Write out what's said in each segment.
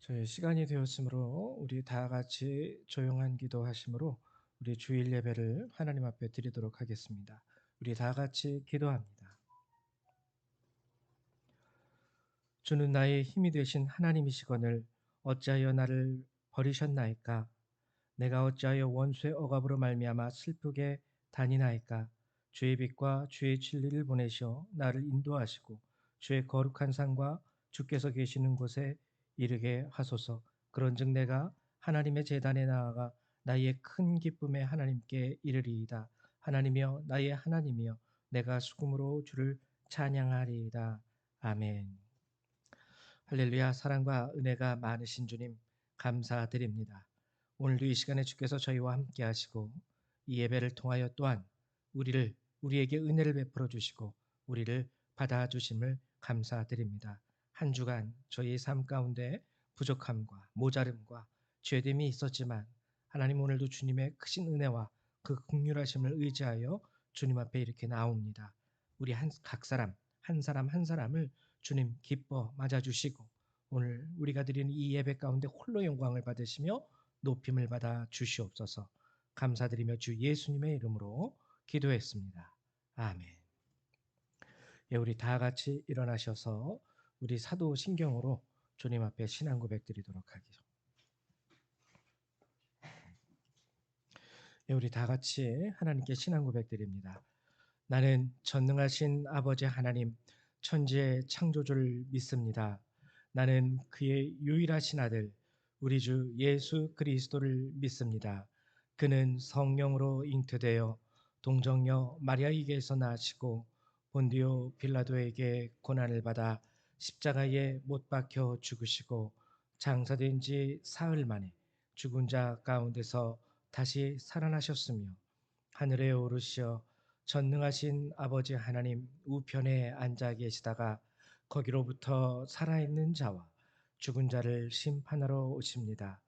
저희 시간이 되었으므로 우리 다 같이 조용한 기도하심으로 우리 주일 예배를 하나님 앞에 드리도록 하겠습니다. 우리 다 같이 기도합니다. 주는 나의 힘이 되신 하나님이시거늘 어찌하여 나를 버리셨나이까? 내가 어찌하여 원수의 억압으로 말미암아 슬프게 다니나이까? 주의 빛과 주의 진리를 보내셔 나를 인도하시고 주의 거룩한 산과 주께서 계시는 곳에 이르게 하소서. 그런즉 내가 하나님의 제단에 나아가 나의 큰 기쁨에 하나님께 이르리이다. 하나님이여 나의 하나님이여 내가 수금으로 주를 찬양하리이다. 아멘. 할렐루야. 사랑과 은혜가 많으신 주님 감사드립니다. 오늘도 이 시간에 주께서 저희와 함께 하시고 이 예배를 통하여 또한 우리에게 은혜를 베풀어 주시고 우리를 받아 주심을 감사드립니다. 한 주간 저희의 삶 가운데 부족함과 모자름과 죄됨이 있었지만 하나님 오늘도 주님의 크신 은혜와 그 긍휼하심을 의지하여 주님 앞에 이렇게 나옵니다. 우리 각 사람 한 사람 한 사람을 주님 기뻐 맞아주시고 오늘 우리가 드리는 이 예배 가운데 홀로 영광을 받으시며 높임을 받아 주시옵소서. 감사드리며 주 예수님의 이름으로 기도했습니다. 아멘. 예, 우리 다 같이 일어나셔서 우리 사도신경으로 주님 앞에 신앙 고백 드리도록 하기죠. 예, 우리 다 같이 하나님께 신앙 고백 드립니다. 나는 전능하신 아버지 하나님 천지의 창조주를 믿습니다. 나는 그의 유일하신 아들 우리 주 예수 그리스도를 믿습니다. 그는 성령으로 잉태되어 동정녀 마리아에게서 나시고 본디오 빌라도에게 고난을 받아 십자가에 못 박혀 죽으시고 장사된 지 사흘 만에 죽은 자 가운데서 다시 살아나셨으며 하늘에 오르시어 전능하신 아버지 하나님 우편에 앉아 계시다가 거기로부터 살아있는 자와 죽은 자를 심판하러 오십니다.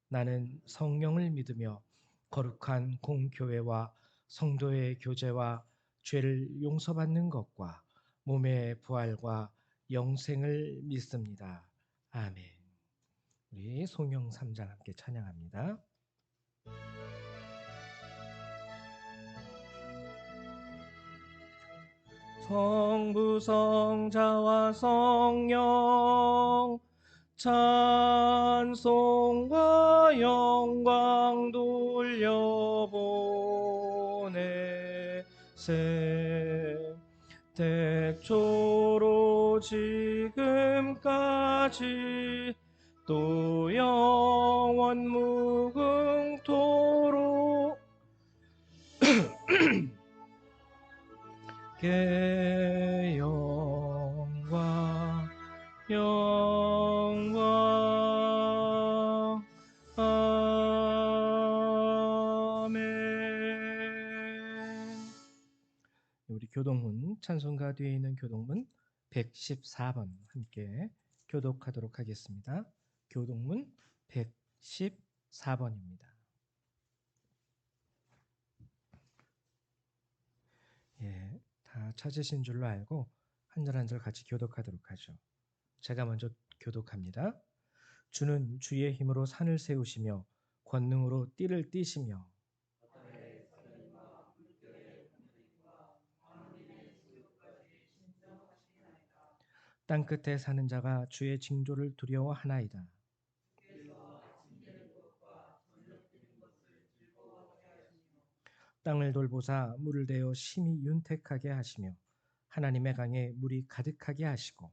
나는 성령을 믿으며 거룩한 공교회와 성도의 교제와 죄를 용서받는 것과 몸의 부활과 영생을 믿습니다. 아멘. 우리 송영 3장 함께 찬양합니다. 성부 성자와 성령 찬송과 영광 돌려보내세 태초로 지금까지 또 영원 무궁토록 게 영광 영광 아멘. 우리 교동문 찬송가 뒤에 있는 교동문 114번 함께 교독하도록 하겠습니다. 교동문 114번입니다. 예, 다 찾으신 줄로 알고 한 절 한 절 같이 교독하도록 하죠. 제가 먼저 교독합니다. 주는 주의 힘으로 산을 세우시며 권능으로 띠를 띠시며 땅 끝에 사는 자가 주의 징조를 두려워하나이다. 땅을 돌보사 물을 대어 심히 윤택하게 하시며 하나님의 강에 물이 가득하게 하시고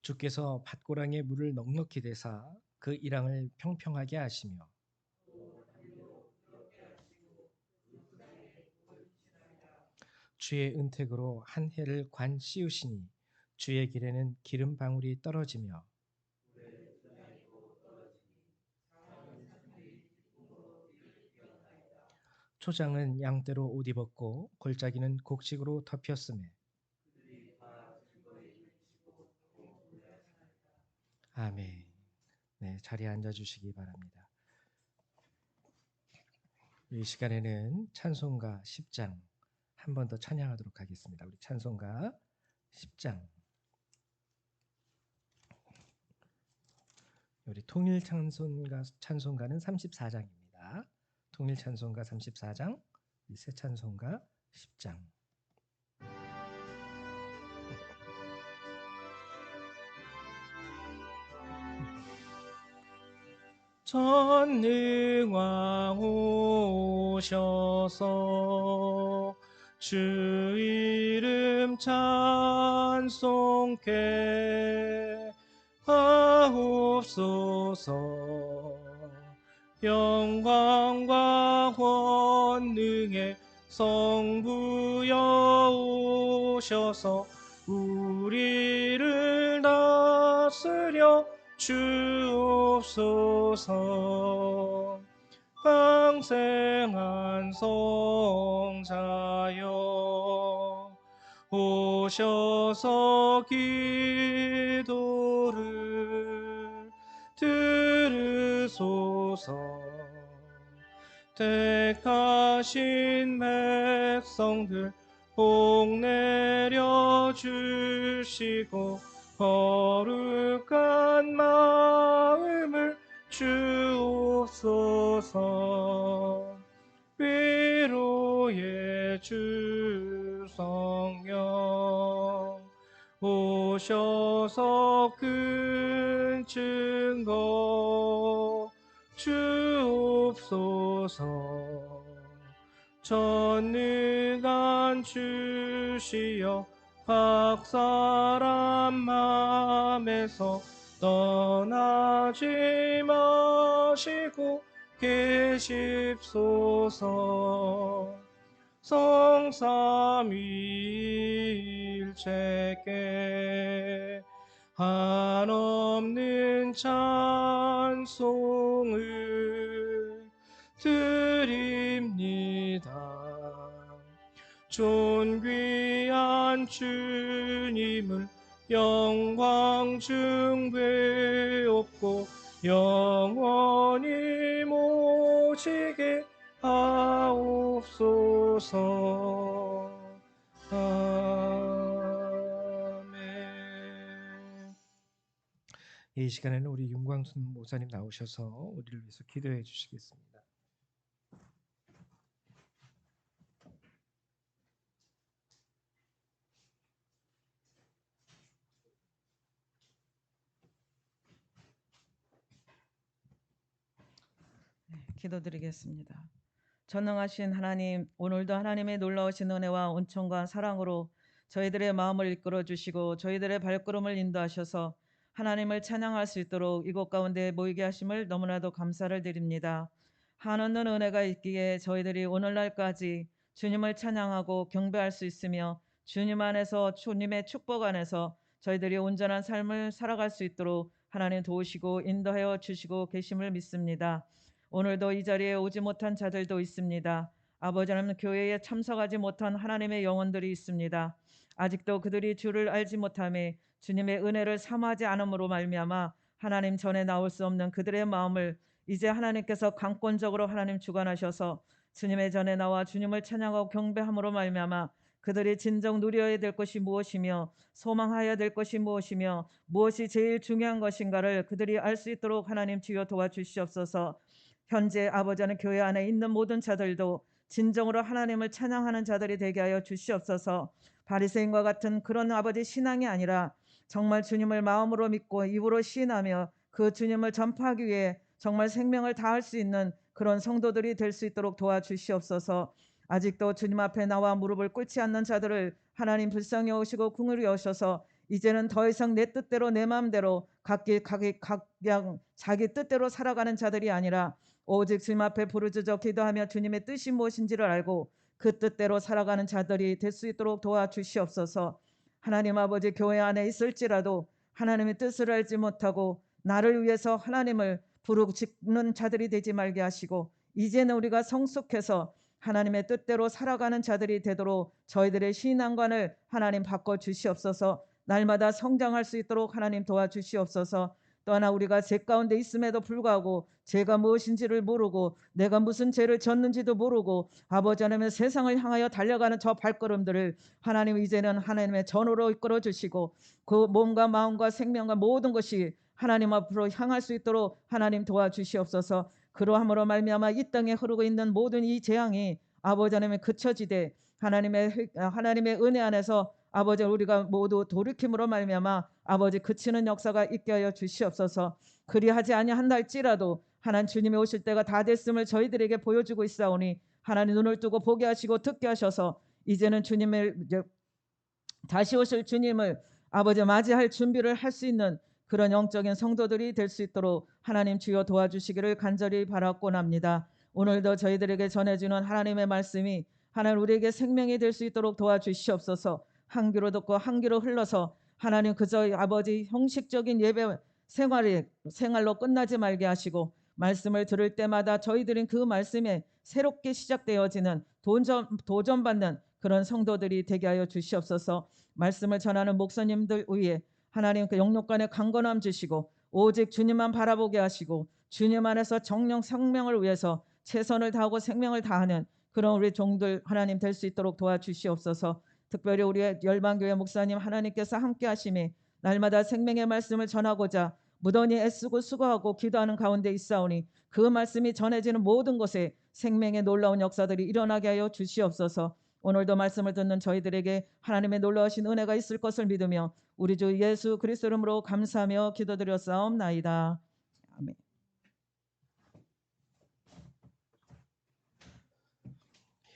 주께서 밭고랑에 물을 넉넉히 대사 그 이랑을 평평하게 하시며 주의 은택으로 한 해를 관 씌우시니 주의 길에는 기름 방울이 떨어지며 초장은 양떼로 옷 입었고 골짜기는 곡식으로 덮였음에 아멘. 네, 자리에 앉아 주시기 바랍니다. 이 시간에는 찬송가 10장 한 번 더 찬양하도록 하겠습니다. 우리 찬송가 10장. 우리 통일찬송가는 34장입니다. 통일찬송가 34장, 새찬송가 10장. 전능왕 오셔서 주 이름 찬송케 하옵소서. 영광과 권능의 성부여 오셔서 우리를 다스려 주옵소서. 왕생한 성자여 오셔서 기도를 들으소서. 택하신 백성들 복 내려 주시고 거룩한 마음을 주옵소서. 위로의 주 성령 오셔서 큰 증거 주옵소서. 전능한 주시여 각 사람 맘에서 떠나지 마시고 계십소서. 성삼위일체께 한없는 찬송을 드립니다. 존귀한 주님을 영광 중배옵고 영원히 모시게 하옵소서. 아멘. 이 시간에는 우리 윤광순 목사님 나오셔서 우리를 위해서 기도해 주시겠습니다. 기도드리겠습니다. 전능하신 하나님, 오늘도 하나님의 놀라우신 은혜와 온천과 사랑으로 저희들의 마음을 이끌어 주시고 저희들의 발걸음을 인도하셔서 하나님을 찬양할 수 있도록 이곳 가운데 모이게 하심을 너무나도 감사를 드립니다. 한없는 은혜가 있기에 저희들이 오늘날까지 주님을 찬양하고 경배할 수 있으며 주님 안에서 주님의 축복 안에서 저희들이 온전한 삶을 살아갈 수 있도록 하나님 도우시고 인도하여 주시고 계심을 믿습니다. 오늘도 이 자리에 오지 못한 자들도 있습니다. 아버지 하나님, 교회에 참석하지 못한 하나님의 영혼들이 있습니다. 아직도 그들이 주를 알지 못함에 주님의 은혜를 삼하지 않음으로 말미암아 하나님 전에 나올 수 없는 그들의 마음을 이제 하나님께서 강권적으로 하나님 주관하셔서 주님의 전에 나와 주님을 찬양하고 경배함으로 말미암아 그들이 진정 누려야 될 것이 무엇이며 소망하여야 될 것이 무엇이며 무엇이 제일 중요한 것인가를 그들이 알 수 있도록 하나님 주여 도와주시옵소서. 현재 아버지는 교회 안에 있는 모든 자들도 진정으로 하나님을 찬양하는 자들이 되게 하여 주시옵소서. 바리새인과 같은 그런 아버지 신앙이 아니라 정말 주님을 마음으로 믿고 입으로 시인하며 그 주님을 전파하기 위해 정말 생명을 다할 수 있는 그런 성도들이 될 수 있도록 도와주시옵소서. 아직도 주님 앞에 나와 무릎을 꿇지 않는 자들을 하나님 불쌍히 오시고 긍휼히 여셔서 이제는 더 이상 내 뜻대로 내 마음대로 각기 각양 자기 뜻대로 살아가는 자들이 아니라 오직 주님 앞에 부르짖어 기도하며 주님의 뜻이 무엇인지를 알고 그 뜻대로 살아가는 자들이 될 수 있도록 도와주시옵소서. 하나님 아버지, 교회 안에 있을지라도 하나님의 뜻을 알지 못하고 나를 위해서 하나님을 부르짖는 자들이 되지 말게 하시고 이제는 우리가 성숙해서 하나님의 뜻대로 살아가는 자들이 되도록 저희들의 신앙관을 하나님 바꿔주시옵소서. 날마다 성장할 수 있도록 하나님 도와주시옵소서. 또 하나 우리가 죄 가운데 있음에도 불구하고 죄가 무엇인지를 모르고 내가 무슨 죄를 졌는지도 모르고 아버지 하나님의 세상을 향하여 달려가는 저 발걸음들을 하나님 이제는 하나님의 전으로 이끌어 주시고 그 몸과 마음과 생명과 모든 것이 하나님 앞으로 향할 수 있도록 하나님 도와주시옵소서. 그러함으로 말미암아 이 땅에 흐르고 있는 모든 이 재앙이 아버지 하나님의 그쳐지되 하나님의 은혜 안에서 아버지 우리가 모두 돌이킴으로 말미암아 아버지 그치는 역사가 있게 하여 주시옵소서. 그리하지 아니한날지라도 하나님 주님이 오실 때가 다 됐음을 저희들에게 보여주고 있사오니 하나님 눈을 뜨고 보게 하시고 듣게 하셔서 이제는 주님을 다시 오실 주님을 아버지 맞이할 준비를 할 수 있는 그런 영적인 성도들이 될 수 있도록 하나님 주여 도와주시기를 간절히 바라곤 합니다. 오늘도 저희들에게 전해주는 하나님의 말씀이 하나님 우리에게 생명이 될 수 있도록 도와주시옵소서. 한 귀로 듣고 한 귀로 흘러서 하나님 그저 아버지 형식적인 예배 생활로 끝나지 말게 하시고 말씀을 들을 때마다 저희들은 그 말씀에 새롭게 시작되어지는 도전받는 그런 성도들이 되게 하여 주시옵소서. 말씀을 전하는 목사님들 위에 하나님 그 영육간의 강건함 주시고 오직 주님만 바라보게 하시고 주님 안에서 정령 생명을 위해서 최선을 다하고 생명을 다하는 그런 우리 종들 하나님 될 수 있도록 도와주시옵소서. 특별히 우리의 열방교회 목사님 하나님께서 함께 하심이 날마다 생명의 말씀을 전하고자 무던히 애쓰고 수고하고 기도하는 가운데 있사오니 그 말씀이 전해지는 모든 곳에 생명의 놀라운 역사들이 일어나게 하여 주시옵소서. 오늘도 말씀을 듣는 저희들에게 하나님의 놀라우신 은혜가 있을 것을 믿으며 우리 주 예수 그리스도 이름으로 감사하며 기도드렸사옵나이다. 아멘.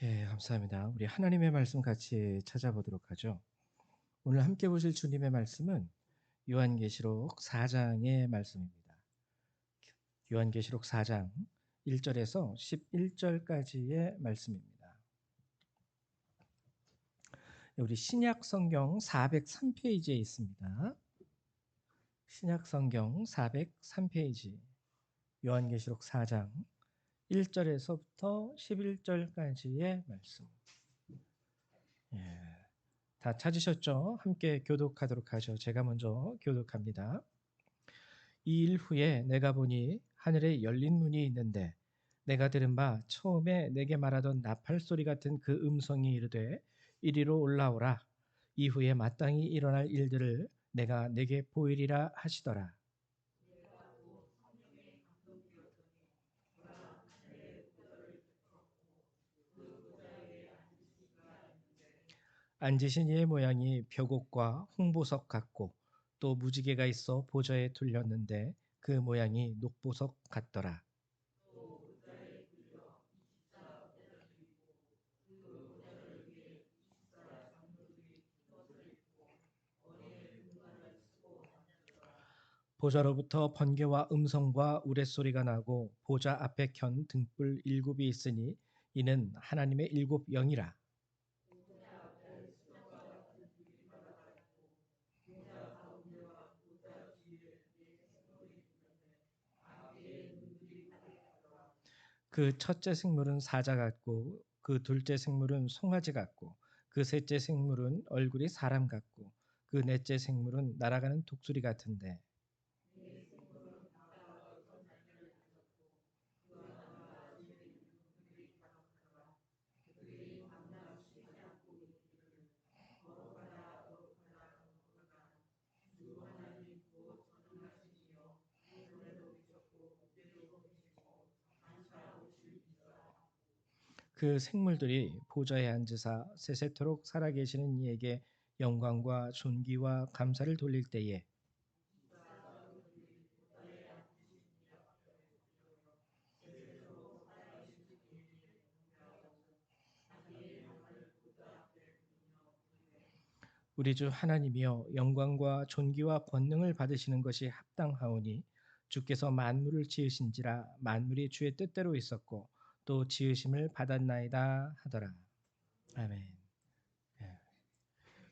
예, 감사합니다. 우리 하나님의 말씀 같이 찾아보도록 하죠. 오늘 함께 보실 주님의 말씀은 요한계시록 4장의 말씀입니다. 요한계시록 4장 1절에서 11절까지의 말씀입니다. 우리 신약 성경 403페이지에 있습니다. 신약 성경 403페이지 요한계시록 4장 1절에서부터 11절까지의 말씀. 예, 다 찾으셨죠? 함께 교독하도록 하죠. 제가 먼저 교독합니다. 이 일 후에 내가 보니 하늘에 열린 문이 있는데 내가 들은 바 처음에 내게 말하던 나팔 소리 같은 그 음성이 이르되 이리로 올라오라. 이후에 마땅히 일어날 일들을 내가 내게 보이리라 하시더라. 앉으신 이의 모양이 벽옥과 홍보석 같고 또 무지개가 있어 보좌에 둘렸는데 그 모양이 녹보석 같더라. 보좌로부터 번개와 음성과 우레소리가 나고 보좌 앞에 켠 등불 일곱이 있으니 이는 하나님의 일곱 영이라. 그 첫째 생물은 사자 같고 그 둘째 생물은 송아지 같고 그 셋째 생물은 얼굴이 사람 같고 그 넷째 생물은 날아가는 독수리 같은데 그 생물들이 보좌에 앉으사 세세토록 살아계시는 이에게 영광과 존귀와 감사를 돌릴 때에 우리 주 하나님이여 영광과 존귀와 권능을 받으시는 것이 합당하오니 주께서 만물을 지으신지라 만물이 주의 뜻대로 있었고 또 지으심을 받았나이다 하더라. 아멘. 예.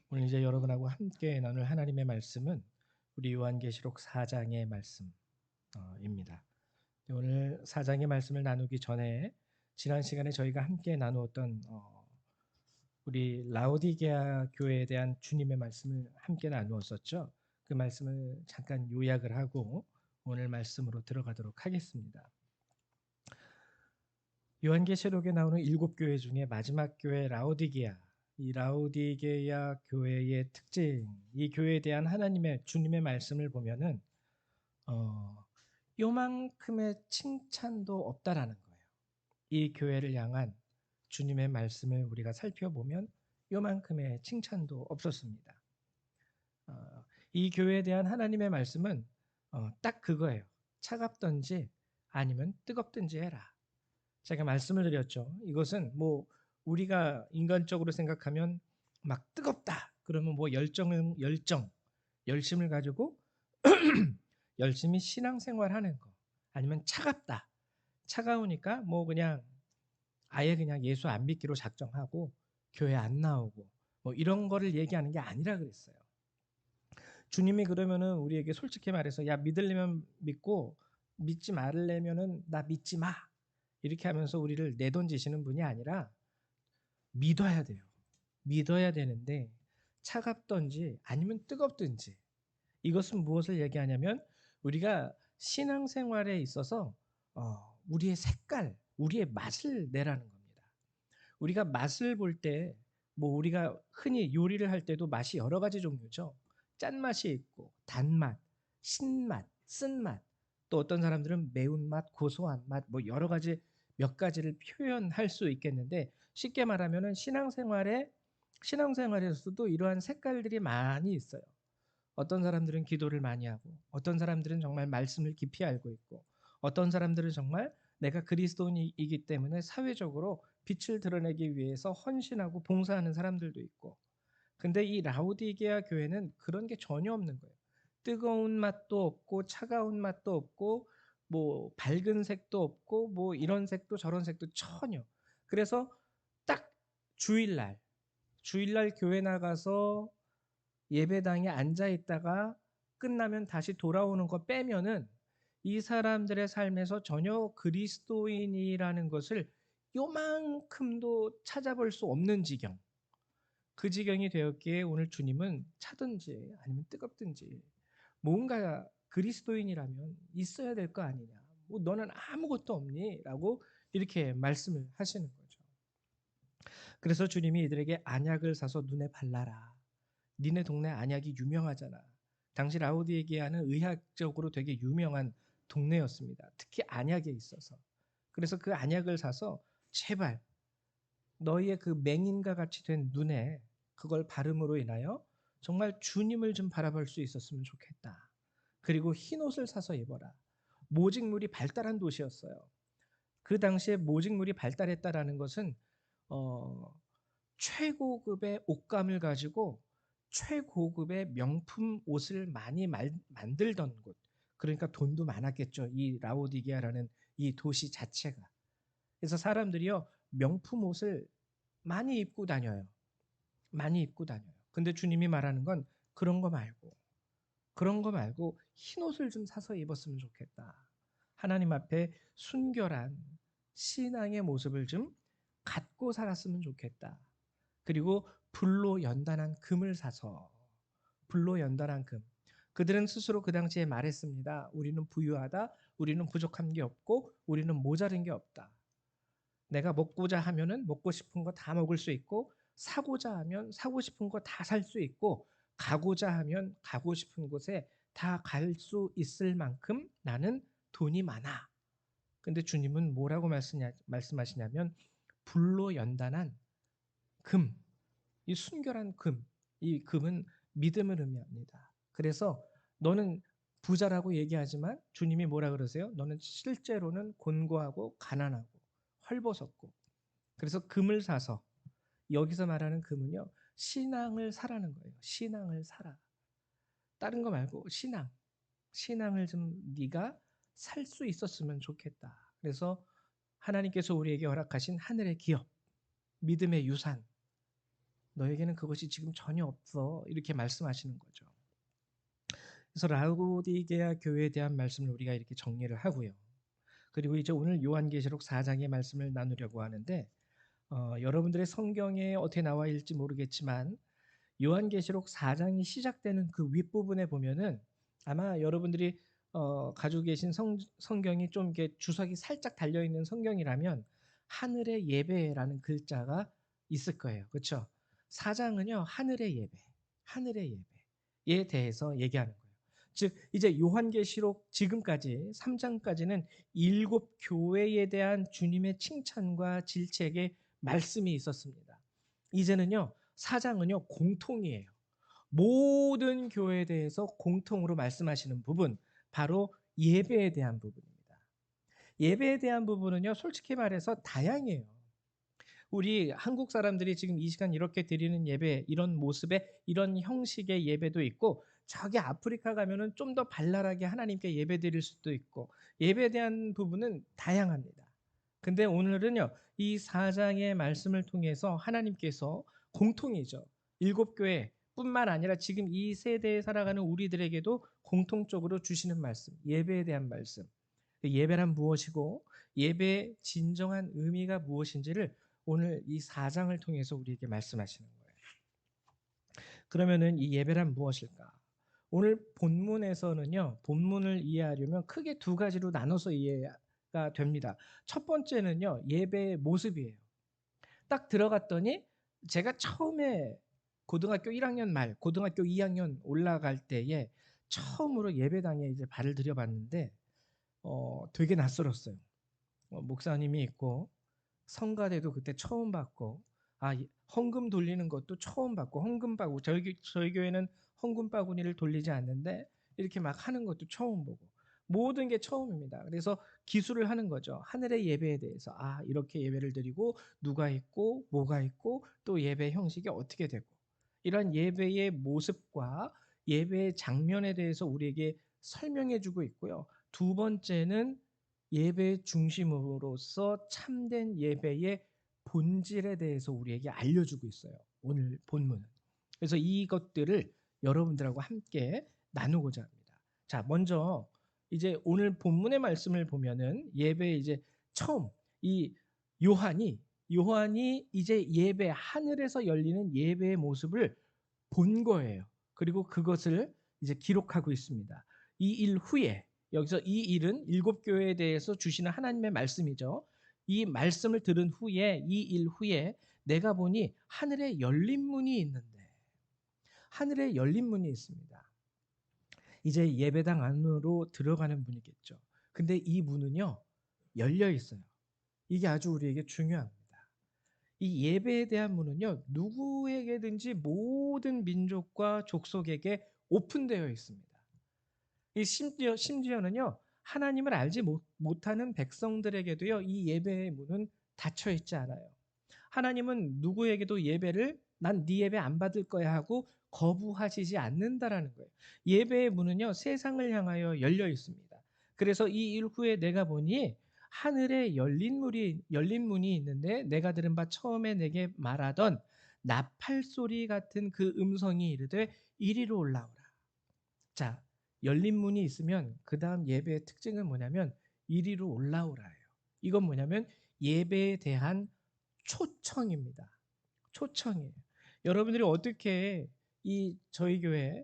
오늘 이제 여러분하고 함께 나눌 하나님의 말씀은 우리 요한계시록 4장의 말씀입니다. 오늘 4장의 말씀을 나누기 전에 지난 시간에 저희가 함께 나누었던 우리 라오디게아 교회에 대한 주님의 말씀을 함께 나누었었죠. 그 말씀을 잠깐 요약을 하고 오늘 말씀으로 들어가도록 하겠습니다. 요한계시록에 나오는 7교회 중에 마지막 교회 라오디게아, 이 라오디게아 교회의 특징, 이 교회에 대한 주님의 말씀을 보면은 요만큼의 칭찬도 없다라는 거예요. 이 교회를 향한 주님의 말씀을 우리가 살펴보면 요만큼의 칭찬도 없었습니다. 이 교회에 대한 하나님의 말씀은 딱 그거예요. 차갑든지 아니면 뜨겁든지 해라. 제가 말씀을 드렸죠. 이것은 뭐 우리가 인간적으로 생각하면 막 뜨겁다. 그러면 뭐 열심을 가지고 열심히 신앙생활하는 거. 아니면 차갑다. 차가우니까 뭐 그냥 아예 그냥 예수 안 믿기로 작정하고 교회 안 나오고 뭐 이런 거를 얘기하는 게 아니라 그랬어요. 주님이 그러면은 우리에게 솔직히 말해서 야 믿으려면 믿고 믿지 말으려면은 나 믿지 마. 이렇게 하면서 우리를 내던지시는 분이 아니라 믿어야 돼요. 믿어야 되는데 차갑든지 아니면 뜨겁든지 이것은 무엇을 얘기하냐면 우리가 신앙생활에 있어서 우리의 색깔, 우리의 맛을 내라는 겁니다. 우리가 맛을 볼 때 뭐 우리가 흔히 요리를 할 때도 맛이 여러 가지 종류죠. 짠맛이 있고 단맛, 신맛, 쓴맛, 또 어떤 사람들은 매운맛, 고소한 맛, 뭐 여러 가지 몇 가지를 표현할 수 있겠는데 쉽게 말하면은 신앙생활에서도 이러한 색깔들이 많이 있어요. 어떤 사람들은 기도를 많이 하고 어떤 사람들은 정말 말씀을 깊이 알고 있고 어떤 사람들은 정말 내가 그리스도인이기 때문에 사회적으로 빛을 드러내기 위해서 헌신하고 봉사하는 사람들도 있고 근데 이 라오디게아 교회는 그런 게 전혀 없는 거예요. 뜨거운 맛도 없고 차가운 맛도 없고 뭐 밝은 색도 없고 뭐 이런 색도 저런 색도 전혀. 그래서 딱 주일날 교회 나가서 예배당에 앉아 있다가 끝나면 다시 돌아오는 거 빼면은 이 사람들의 삶에서 전혀 그리스도인이라는 것을 요만큼도 찾아볼 수 없는 지경. 그 지경이 되었기에 오늘 주님은 차든지 아니면 뜨겁든지 뭔가 그리스도인이라면 있어야 될 거 아니냐. 뭐 너는 아무것도 없니? 라고 이렇게 말씀을 하시는 거죠. 그래서 주님이 이들에게 안약을 사서 눈에 발라라. 니네 동네 안약이 유명하잖아. 당시 라오디게아는 의학적으로 되게 유명한 동네였습니다. 특히 안약에 있어서. 그래서 그 안약을 사서 제발 너희의 그 맹인과 같이 된 눈에 그걸 바름으로 인하여 정말 주님을 좀 바라볼 수 있었으면 좋겠다. 그리고 흰 옷을 사서 입어라. 모직물이 발달한 도시였어요. 그 당시에 모직물이 발달했다라는 것은 어, 최고급의 옷감을 가지고 최고급의 명품 옷을 많이 만들던 곳. 그러니까 돈도 많았겠죠. 이 라오디게아라는 이 도시 자체가. 그래서 사람들이요 명품 옷을 많이 입고 다녀요. 많이 입고 다녀요. 근데 주님이 말하는 건 그런 거 말고 흰 옷을 좀 사서 입었으면 좋겠다. 하나님 앞에 순결한 신앙의 모습을 좀 갖고 살았으면 좋겠다. 그리고 불로 연단한 금. 그들은 스스로 그 당시에 말했습니다. 우리는 부유하다. 우리는 부족한 게 없고 우리는 모자른 게 없다. 내가 먹고자 하면은 먹고 싶은 거 다 먹을 수 있고 사고자 하면 사고 싶은 거 다 살 수 있고 가고자 하면 가고 싶은 곳에 다 갈 수 있을 만큼 나는 돈이 많아. 근데 주님은 뭐라고 말씀하시냐면 불로 연단한 금, 이 순결한 금, 이 금은 믿음을 의미합니다. 그래서 너는 부자라고 얘기하지만 주님이 뭐라 그러세요? 너는 실제로는 곤고하고 가난하고 헐벗었고 그래서 금을 사서 여기서 말하는 금은요 신앙을 사라는 거예요. 신앙을 사라. 다른 거 말고 신앙을 좀 네가 살 수 있었으면 좋겠다. 그래서 하나님께서 우리에게 허락하신 하늘의 기업, 믿음의 유산, 너에게는 그것이 지금 전혀 없어. 이렇게 말씀하시는 거죠. 그래서 라오디게아 교회에 대한 말씀을 우리가 이렇게 정리를 하고요. 그리고 이제 오늘 요한계시록 4장의 말씀을 나누려고 하는데 여러분들의 성경에 어떻게 나와 있을지 모르겠지만 요한계시록 4장이 시작되는 그 윗부분에 보면은 아마 여러분들이 가지고 계신 성경이 좀 이렇게 주석이 살짝 달려 있는 성경이라면 하늘의 예배라는 글자가 있을 거예요. 그렇죠? 4장은요. 하늘의 예배, 하늘의 예배에 대해서 얘기하는 거예요. 즉 이제 요한계시록 지금까지 3장까지는 7교회에 대한 주님의 칭찬과 질책의 말씀이 있었습니다. 이제는요. 4장은요. 공통이에요. 모든 교회에 대해서 공통으로 말씀하시는 부분, 바로 예배에 대한 부분입니다. 예배에 대한 부분은요, 솔직히 말해서 다양해요. 우리 한국 사람들이 지금 이 시간 이렇게 드리는 예배, 이런 모습의 이런 형식의 예배도 있고, 저기 아프리카 가면은 좀 더 발랄하게 하나님께 예배 드릴 수도 있고, 예배에 대한 부분은 다양합니다. 근데 오늘은요, 이 4장의 말씀을 통해서 하나님께서 공통이죠. 7교회 뿐만 아니라 지금 이 세대에 살아가는 우리들에게도 공통적으로 주시는 말씀, 예배에 대한 말씀. 예배란 무엇이고 예배의 진정한 의미가 무엇인지를 오늘 이 4장을 통해서 우리에게 말씀하시는 거예요. 그러면은 이 예배란 무엇일까? 오늘 본문에서는요. 본문을 이해하려면 크게 두 가지로 나눠서 이해가 됩니다. 첫 번째는요. 예배의 모습이에요. 딱 들어갔더니 제가 처음에 고등학교 1학년 말, 고등학교 2학년 올라갈 때에 처음으로 예배당에 이제 발을 들여봤는데 되게 낯설었어요. 목사님이 있고 성가대도 그때 처음 봤고 헌금 돌리는 것도 처음 봤고 헌금 바구 저희 교회는 헌금 바구니를 돌리지 않는데 이렇게 막 하는 것도 처음 보고 모든 게 처음입니다. 그래서 기술을 하는 거죠. 하늘의 예배에 대해서 이렇게 예배를 드리고 누가 있고 뭐가 있고 또 예배 형식이 어떻게 되고 이런 예배의 모습과 예배의 장면에 대해서 우리에게 설명해 주고 있고요. 두 번째는 예배 중심으로서 참된 예배의 본질에 대해서 우리에게 알려주고 있어요. 오늘 본문은. 그래서 이것들을 여러분들하고 함께 나누고자 합니다. 자, 먼저 이제 오늘 본문의 말씀을 보면은 예배 이제 처음 이 요한이 이제 예배 하늘에서 열리는 예배의 모습을 본 거예요. 그리고 그것을 이제 기록하고 있습니다. 이 일 후에 여기서 이 일은 7교회에 대해서 주시는 하나님의 말씀이죠. 이 말씀을 들은 후에 이 일 후에 내가 보니 하늘에 열린 문이 있는데 하늘에 열린 문이 있습니다. 이제 예배당 안으로 들어가는 문이겠죠. 근데 이 문은요. 열려 있어요. 이게 아주 우리에게 중요합니다. 이 예배에 대한 문은요. 누구에게든지 모든 민족과 족속에게 오픈되어 있습니다. 심지어는요. 하나님을 알지 못하는 백성들에게도요. 이 예배의 문은 닫혀 있지 않아요. 하나님은 누구에게도 예배를 난 네 예배 안 받을 거야 하고 거부하시지 않는다라는 거예요. 예배의 문은요. 세상을 향하여 열려 있습니다. 그래서 이 일 후에 내가 보니 하늘에 열린 문이 있는데 내가 들은 바 처음에 내게 말하던 나팔 소리 같은 그 음성이 이르되 이리로 올라오라. 자, 열린 문이 있으면 그 다음 예배의 특징은 뭐냐면 이리로 올라오라예요. 이건 뭐냐면 예배에 대한 초청입니다. 초청이에요. 여러분들이 어떻게 이 저희 교회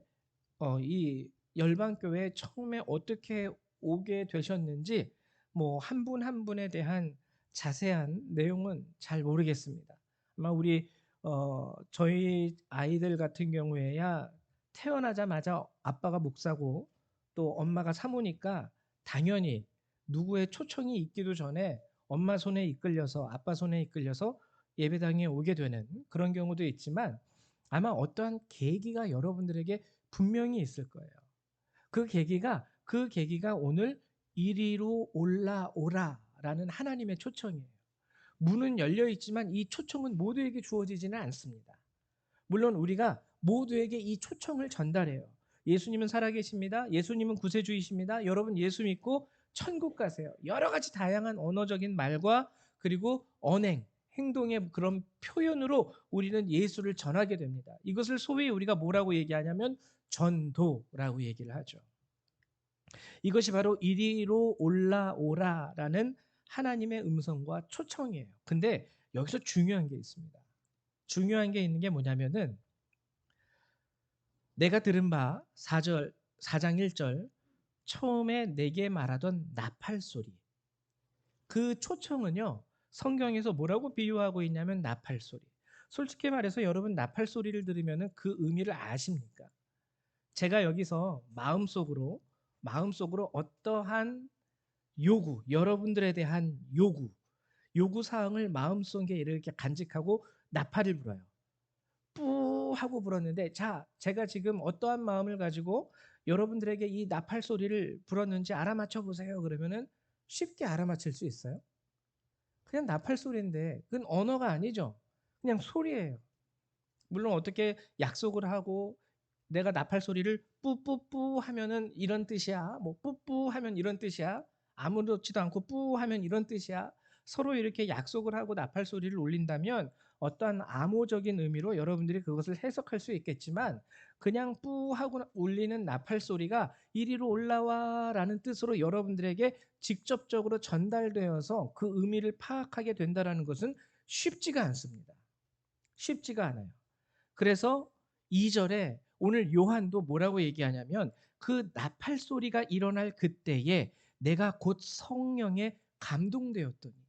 이 열방교회 처음에 어떻게 오게 되셨는지 뭐 한 분 한 분에 대한 자세한 내용은 잘 모르겠습니다. 아마 우리 저희 아이들 같은 경우에야 태어나자마자 아빠가 목사고 또 엄마가 사모니까 당연히 누구의 초청이 있기도 전에 엄마 손에 이끌려서 아빠 손에 이끌려서 예배당에 오게 되는 그런 경우도 있지만 아마 어떠한 계기가 여러분들에게 분명히 있을 거예요. 그 계기가 오늘 이리로 올라오라라는 하나님의 초청이에요. 문은 열려 있지만 이 초청은 모두에게 주어지지는 않습니다. 물론 우리가 모두에게 이 초청을 전달해요. 예수님은 살아계십니다. 예수님은 구세주이십니다. 여러분 예수 믿고 천국 가세요. 여러 가지 다양한 언어적인 말과 그리고 언행, 행동의 그런 표현으로 우리는 예수를 전하게 됩니다. 이것을 소위 우리가 뭐라고 얘기하냐면 전도라고 얘기를 하죠. 이것이 바로 이리로 올라오라라는 하나님의 음성과 초청이에요. 근데 여기서 중요한 게 있습니다. 중요한 게 있는 게 뭐냐면은 내가 들은 바 4장 1절 처음에 내게 말하던 나팔 소리. 그 초청은요. 성경에서 뭐라고 비유하고 있냐면 나팔 소리. 솔직히 말해서 여러분 나팔 소리를 들으면은 그 의미를 아십니까? 제가 여기서 마음속으로 어떠한 여러분들에 대한 요구 사항을 마음속에 이렇게 간직하고 나팔을 불어요. 뿌 하고 불었는데 자, 제가 지금 어떠한 마음을 가지고 여러분들에게 이 나팔 소리를 불었는지 알아맞혀 보세요. 그러면은 쉽게 알아맞힐 수 있어요? 그냥 나팔 소리인데 그건 언어가 아니죠. 그냥 소리예요. 물론 어떻게 약속을 하고 내가 나팔 소리를 뿌뿌뿌 하면은 이런 뜻이야. 뭐 뿌뿌 하면 이런 뜻이야. 아무렇지도 않고 뿌 하면 이런 뜻이야. 서로 이렇게 약속을 하고 나팔 소리를 울린다면 어떠한 암호적인 의미로 여러분들이 그것을 해석할 수 있겠지만 그냥 뿌 하고 울리는 나팔 소리가 이리로 올라와라는 뜻으로 여러분들에게 직접적으로 전달되어서 그 의미를 파악하게 된다라는 것은 쉽지가 않습니다. 쉽지가 않아요. 그래서 2절에 오늘 요한도 뭐라고 얘기하냐면 그 나팔 소리가 일어날 그때에 내가 곧 성령에 감동되었더니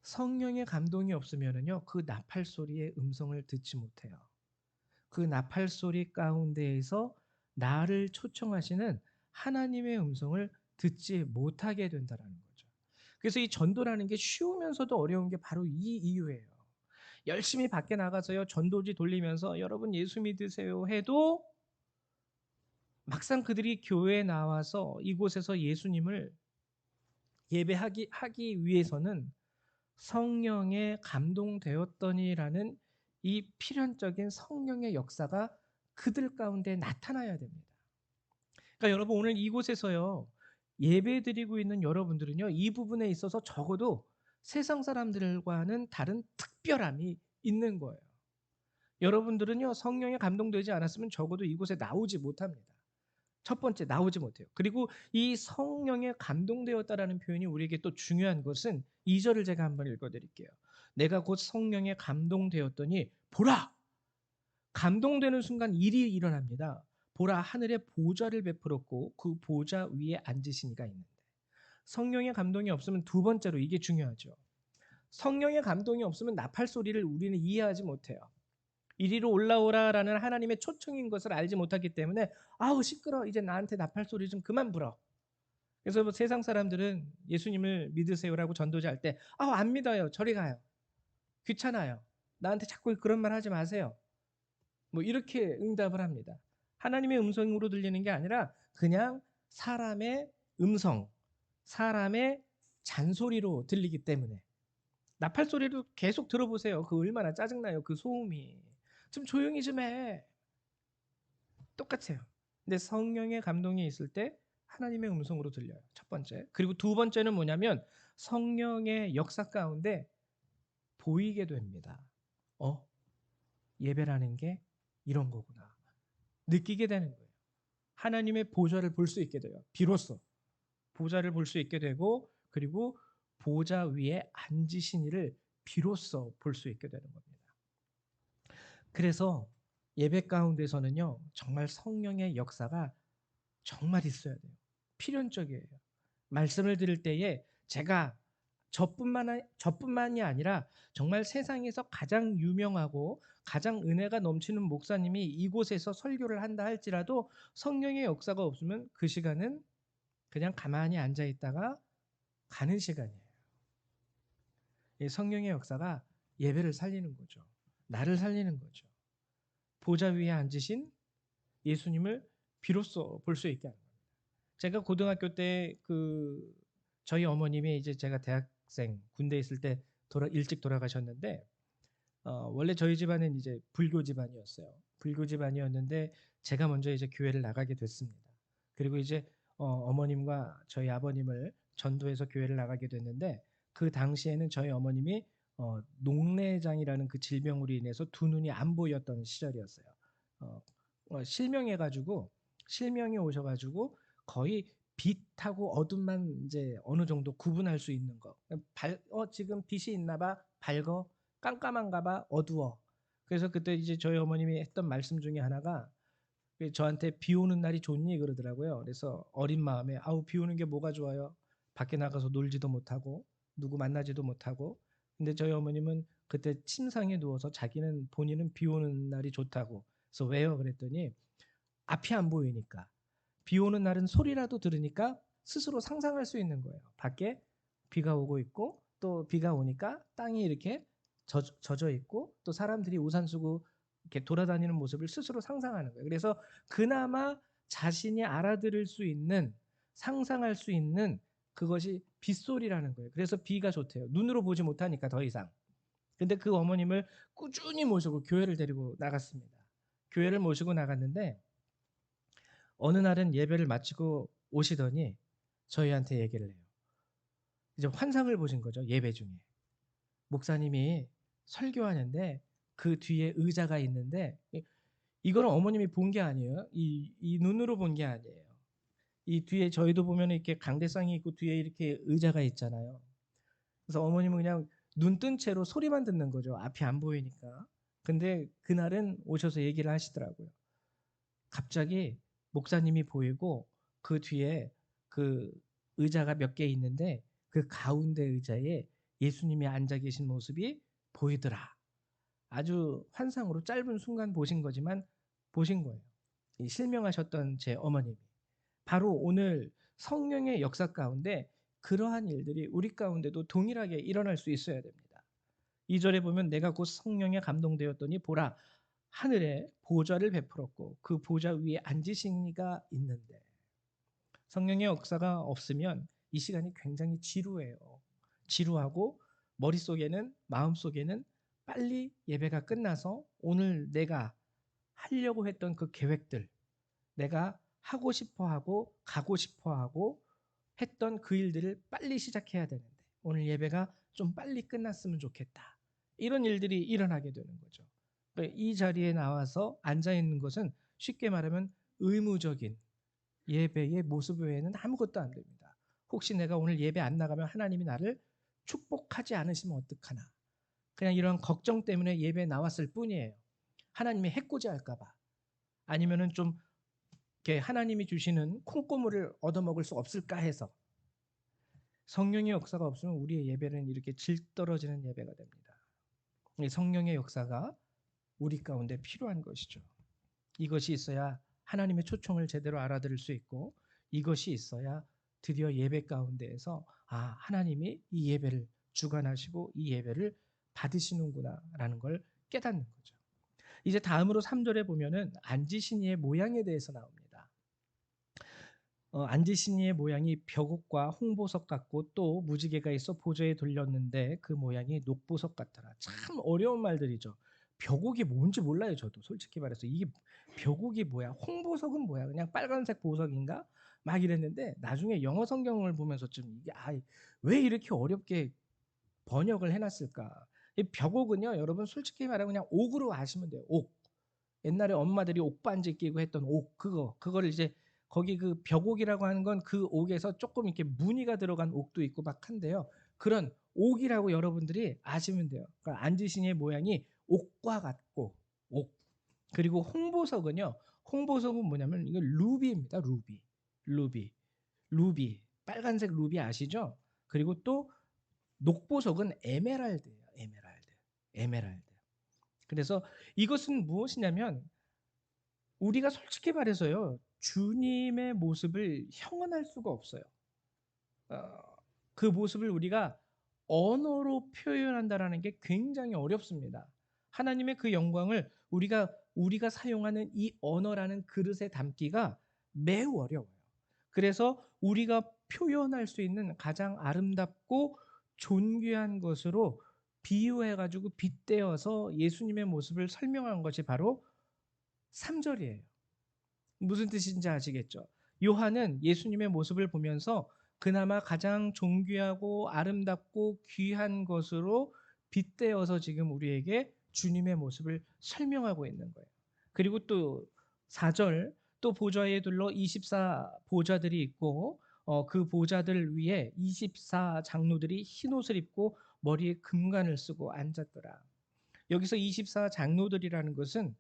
성령의 감동이 없으면은요 그 나팔 소리의 음성을 듣지 못해요. 그 나팔 소리 가운데에서 나를 초청하시는 하나님의 음성을 듣지 못하게 된다라는 거죠. 그래서 이 전도라는 게 쉬우면서도 어려운 게 바로 이 이유예요. 열심히 밖에 나가서요 전도지 돌리면서 여러분 예수 믿으세요 해도 막상 그들이 교회에 나와서 이곳에서 예수님을 하기 위해서는 성령에 감동되었더니라는 이 필연적인 성령의 역사가 그들 가운데 나타나야 됩니다. 그러니까 여러분 오늘 이곳에서요 예배드리고 있는 여러분들은요 이 부분에 있어서 적어도 세상 사람들과는 다른 특별함이 있는 거예요. 여러분들은요 성령에 감동되지 않았으면 적어도 이곳에 나오지 못합니다. 첫 번째 나오지 못해요. 그리고 이 성령에 감동되었다라는 표현이 우리에게 또 중요한 것은 2절을 제가 한번 읽어 드릴게요. 내가 곧 성령에 감동되었더니 보라! 감동되는 순간 일이 일어납니다. 보라 하늘에 보좌를 베풀었고 그 보좌 위에 앉으신 이가 있는데 성령의 감동이 없으면 두 번째로 이게 중요하죠. 성령의 감동이 없으면 나팔 소리를 우리는 이해하지 못해요. 이리로 올라오라라는 하나님의 초청인 것을 알지 못하기 때문에 아우 시끄러 이제 나한테 나팔 소리 좀 그만 불어. 그래서 뭐 세상 사람들은 예수님을 믿으세요라고 전도자 할 때 아우 안 믿어요. 저리 가요. 귀찮아요. 나한테 자꾸 그런 말 하지 마세요. 뭐 이렇게 응답을 합니다. 하나님의 음성으로 들리는 게 아니라 그냥 사람의 음성, 사람의 잔소리로 들리기 때문에 나팔 소리도 계속 들어보세요. 그 얼마나 짜증나요. 그 소음이. 좀 조용히 좀 해. 똑같아요. 근데 성령의 감동이 있을 때 하나님의 음성으로 들려요. 첫 번째. 그리고 두 번째는 뭐냐면 성령의 역사 가운데 보이게 됩니다. 예배라는 게 이런 거구나. 느끼게 되는 거예요. 하나님의 보좌를 볼 수 있게 돼요. 비로소 보좌를 볼 수 있게 되고 그리고 보좌 위에 앉으신 이를 비로소 볼 수 있게 되는 겁니다. 그래서 예배 가운데서는요. 정말 성령의 역사가 정말 있어야 돼요. 필연적이에요. 말씀을 들을 때에 제가 저뿐만이 아니라 정말 세상에서 가장 유명하고 가장 은혜가 넘치는 목사님이 이곳에서 설교를 한다 할지라도 성령의 역사가 없으면 그 시간은 그냥 가만히 앉아 있다가 가는 시간이에요. 이 성령의 역사가 예배를 살리는 거죠. 나를 살리는 거죠. 보좌 위에 앉으신 예수님을 비로소 볼 수 있게 하는 겁니다. 제가 고등학교 때 저희 어머님이 이제 제가 대학생 군대에 있을 때 일찍 돌아가셨는데 원래 저희 집안은 이제 불교 집안이었어요. 불교 집안이었는데 제가 먼저 이제 교회를 나가게 됐습니다. 그리고 이제 어머님과 저희 아버님을 전도해서 교회를 나가게 됐는데 그 당시에는 저희 어머님이 녹내장이라는 그 질병으로 인해서 두 눈이 안 보였던 시절이었어요. 실명이 오셔가지고 거의 빛하고 어둠만 이제 어느 정도 구분할 수 있는 거. 지금 빛이 있나 봐. 밝어. 깜깜한가 봐. 어두워. 그래서 그때 이제 저희 어머님이 했던 말씀 중에 하나가 저한테 비 오는 날이 좋니 그러더라고요. 그래서 어린 마음에 아우 비 오는 게 뭐가 좋아요. 밖에 나가서 놀지도 못하고 누구 만나지도 못하고. 근데 저희 어머님은 그때 침상에 누워서 자기는 본인은 비 오는 날이 좋다고. 그래서 왜요? 그랬더니 앞이 안 보이니까. 비 오는 날은 소리라도 들으니까 스스로 상상할 수 있는 거예요. 밖에 비가 오고 있고 또 비가 오니까 땅이 이렇게 젖어 있고 또 사람들이 우산 쓰고 이렇게 돌아다니는 모습을 스스로 상상하는 거예요. 그래서 그나마 자신이 알아들을 수 있는 상상할 수 있는 그것이 빗소리라는 거예요. 그래서 비가 좋대요. 눈으로 보지 못하니까 더 이상. 근데 그 어머님을 꾸준히 모시고 교회를 데리고 나갔습니다. 교회를 모시고 나갔는데 어느 날은 예배를 마치고 오시더니 저희한테 얘기를 해요. 이제 환상을 보신 거죠. 예배 중에. 목사님이 설교하는데 그 뒤에 의자가 있는데 이거는 어머님이 본 게 아니에요. 이 눈으로 본 게 아니에요. 이 뒤에 저희도 보면 이렇게 강대상이 있고 뒤에 이렇게 의자가 있잖아요. 그래서 어머님은 그냥 눈 뜬 채로 소리만 듣는 거죠. 앞이 안 보이니까. 근데 그날은 오셔서 얘기를 하시더라고요. 갑자기 목사님이 보이고 그 뒤에 그 의자가 몇 개 있는데 그 가운데 의자에 예수님이 앉아 계신 모습이 보이더라. 아주 환상으로 짧은 순간 보신 거지만 보신 거예요. 이 실명하셨던 제 어머님이. 바로 오늘 성령의 역사 가운데 그러한 일들이 우리 가운데도 동일하게 일어날 수 있어야 됩니다. 2절에 보면 내가 곧 성령에 감동되었더니 보라 하늘에 보좌를 베풀었고 그 보좌 위에 앉으신 이가 있는데 성령의 역사가 없으면 이 시간이 굉장히 지루해요. 지루하고 머릿속에는 마음속에는 빨리 예배가 끝나서 오늘 내가 하려고 했던 그 계획들 내가 하고 싶어 하고 가고 싶어 하고 했던 그 일들을 빨리 시작해야 되는데 오늘 예배가 좀 빨리 끝났으면 좋겠다. 이런 일들이 일어나게 되는 거죠. 이 자리에 나와서 앉아 있는 것은 쉽게 말하면 의무적인 예배의 모습 외에는 아무것도 안 됩니다. 혹시 내가 오늘 예배 안 나가면 하나님이 나를 축복하지 않으시면 어떡하나. 그냥 이런 걱정 때문에 예배에 나왔을 뿐이에요. 하나님이 해코지 할까 봐. 아니면은 좀 이렇게 하나님이 주시는 콩고물을 얻어먹을 수 없을까 해서. 성령의 역사가 없으면 우리의 예배는 이렇게 질 떨어지는 예배가 됩니다. 이 성령의 역사가 우리 가운데 필요한 것이죠. 이것이 있어야 하나님의 초청을 제대로 알아들을 수 있고 이것이 있어야 드디어 예배 가운데에서 아 하나님이 이 예배를 주관하시고 이 예배를 받으시는구나라는 걸 깨닫는 거죠. 이제 다음으로 3절에 보면은 앉으신 이의 모양에 대해서 나옵니다. 앉으신 이의 모양이 벽옥과 홍보석 같고 또 무지개가 있어 보좌에 돌렸는데 그 모양이 녹보석 같더라. 참 어려운 말들이죠. 벽옥이 뭔지 몰라요. 저도 솔직히 말해서 이게 벽옥이 뭐야? 홍보석은 뭐야? 그냥 빨간색 보석인가? 막 이랬는데 나중에 영어 성경을 보면서 좀 이게 왜 이렇게 어렵게 번역을 해놨을까? 이 벽옥은요, 여러분 솔직히 말하면 그냥 옥으로 아시면 돼요. 옥. 옛날에 엄마들이 옥반지 끼고 했던 옥 그거를 이제 거기 그 벽옥이라고 하는 건 그 옥에서 조금 이렇게 무늬가 들어간 옥도 있고 막 한데요. 그런 옥이라고 여러분들이 아시면 돼요. 그러니까 앉으신 이의 모양이 옥과 같고 옥. 그리고 홍보석은요. 홍보석은 뭐냐면 이거 루비입니다. 루비. 루비. 빨간색 루비 아시죠? 그리고 또 녹보석은 에메랄드예요. 에메랄드. 그래서 이것은 무엇이냐면 우리가 솔직히 말해서요. 주님의 모습을 형언할 수가 없어요. 어, 그 모습을 우리가 언어로 표현한다라는 게 굉장히 어렵습니다. 하나님의 그 영광을 우리가 사용하는 이 언어라는 그릇에 담기가 매우 어려워요. 그래서 우리가 표현할 수 있는 가장 아름답고 존귀한 것으로 비유해 가지고 빗대어서 예수님의 모습을 설명한 것이 바로 3절이에요. 무슨 뜻인지 아시겠죠? 요한은 예수님의 모습을 보면서 그나마 가장 존귀하고 아름답고 귀한 것으로 빗대어서 지금 우리에게 주님의 모습을 설명하고 있는 거예요. 그리고 또 4절 또 보좌에 둘러 24 보좌들이 있고 그 보좌들 위에 24 장로들이 흰 옷을 입고 머리에 금관을 쓰고 앉았더라. 여기서 24 장로들이라는 것은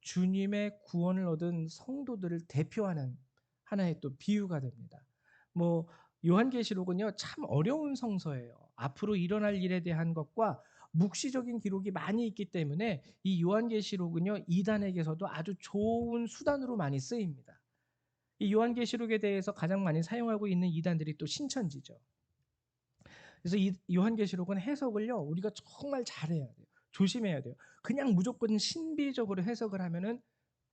주님의 구원을 얻은 성도들을 대표하는 하나의 또 비유가 됩니다. 뭐 요한계시록은요 참 어려운 성서예요. 앞으로 일어날 일에 대한 것과 묵시적인 기록이 많이 있기 때문에 이 요한계시록은요 이단에게서도 아주 좋은 수단으로 많이 쓰입니다. 이 요한계시록에 대해서 가장 많이 사용하고 있는 이단들이 또 신천지죠. 그래서 이 요한계시록은 해석을요 우리가 정말 잘해야 돼요. 조심해야 돼요. 그냥 무조건 신비적으로 해석을 하면은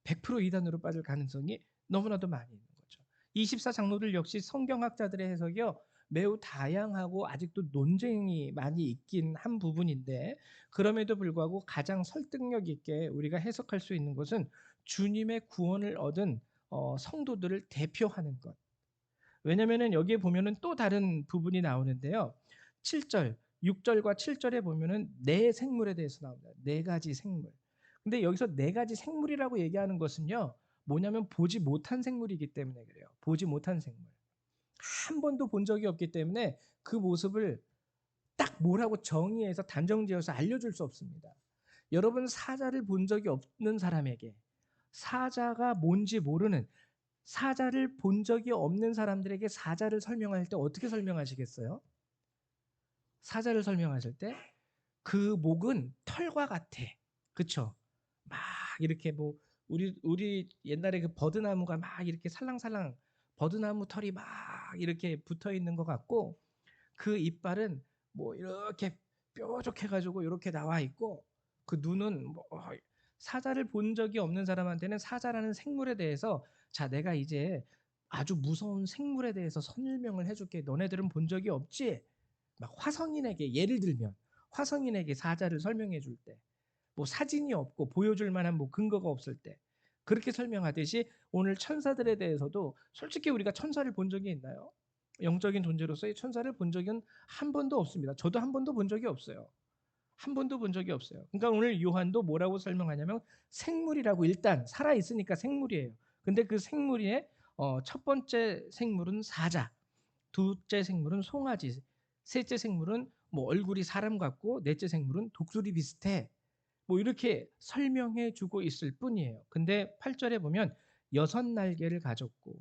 100% 이단으로 빠질 가능성이 너무나도 많이 있는 거죠. 24 장로들 역시 성경학자들의 해석이요 매우 다양하고 아직도 논쟁이 많이 있긴 한 부분인데, 그럼에도 불구하고 가장 설득력 있게 우리가 해석할 수 있는 것은 주님의 구원을 얻은 성도들을 대표하는 것. 왜냐면은 여기에 보면은 또 다른 부분이 나오는데요. 7절, 6절과 7절에 보면은 네 생물에 대해서 나옵니다. 네 가지 생물. 근데 여기서 네 가지 생물이라고 얘기하는 것은요. 뭐냐면 보지 못한 생물이기 때문에 그래요. 보지 못한 생물. 한 번도 본 적이 없기 때문에 그 모습을 딱 뭐라고 정의해서 단정지어서 알려줄 수 없습니다. 여러분 사자를 본 적이 없는 사람에게 사자가 뭔지 모르는, 사자를 본 적이 없는 사람들에게 사자를 설명할 때 어떻게 설명하시겠어요? 사자를 설명하실 때 그 목은 털과 같아. 그쵸? 막 이렇게 뭐 우리 옛날에 그 버드나무가 막 이렇게 살랑살랑 버드나무 털이 막 이렇게 붙어 있는 것 같고, 그 이빨은 뭐 이렇게 뾰족해 가지고 이렇게 나와 있고, 그 눈은 뭐 사자를 본 적이 없는 사람한테는 사자라는 생물에 대해서 자 내가 이제 아주 무서운 생물에 대해서 설명을 해줄게. 너네들은 본 적이 없지? 막 화성인에게 예를 들면 화성인에게 사자를 설명해 줄 때 뭐 사진이 없고 보여줄 만한 뭐 근거가 없을 때 그렇게 설명하듯이 오늘 천사들에 대해서도 솔직히 우리가 천사를 본 적이 있나요? 영적인 존재로서의 천사를 본 적은 한 번도 없습니다. 저도 한 번도 본 적이 없어요. 한 번도 본 적이 없어요. 그러니까 오늘 요한도 뭐라고 설명하냐면 생물이라고, 일단 살아 있으니까 생물이에요. 근데 그 생물의 첫 번째 생물은 사자, 둘째 생물은 송아지, 셋째 생물은 뭐 얼굴이 사람 같고, 넷째 생물은 독수리 비슷해. 뭐 이렇게 설명해 주고 있을 뿐이에요. 근데 8절에 보면 여섯 날개를 가졌고,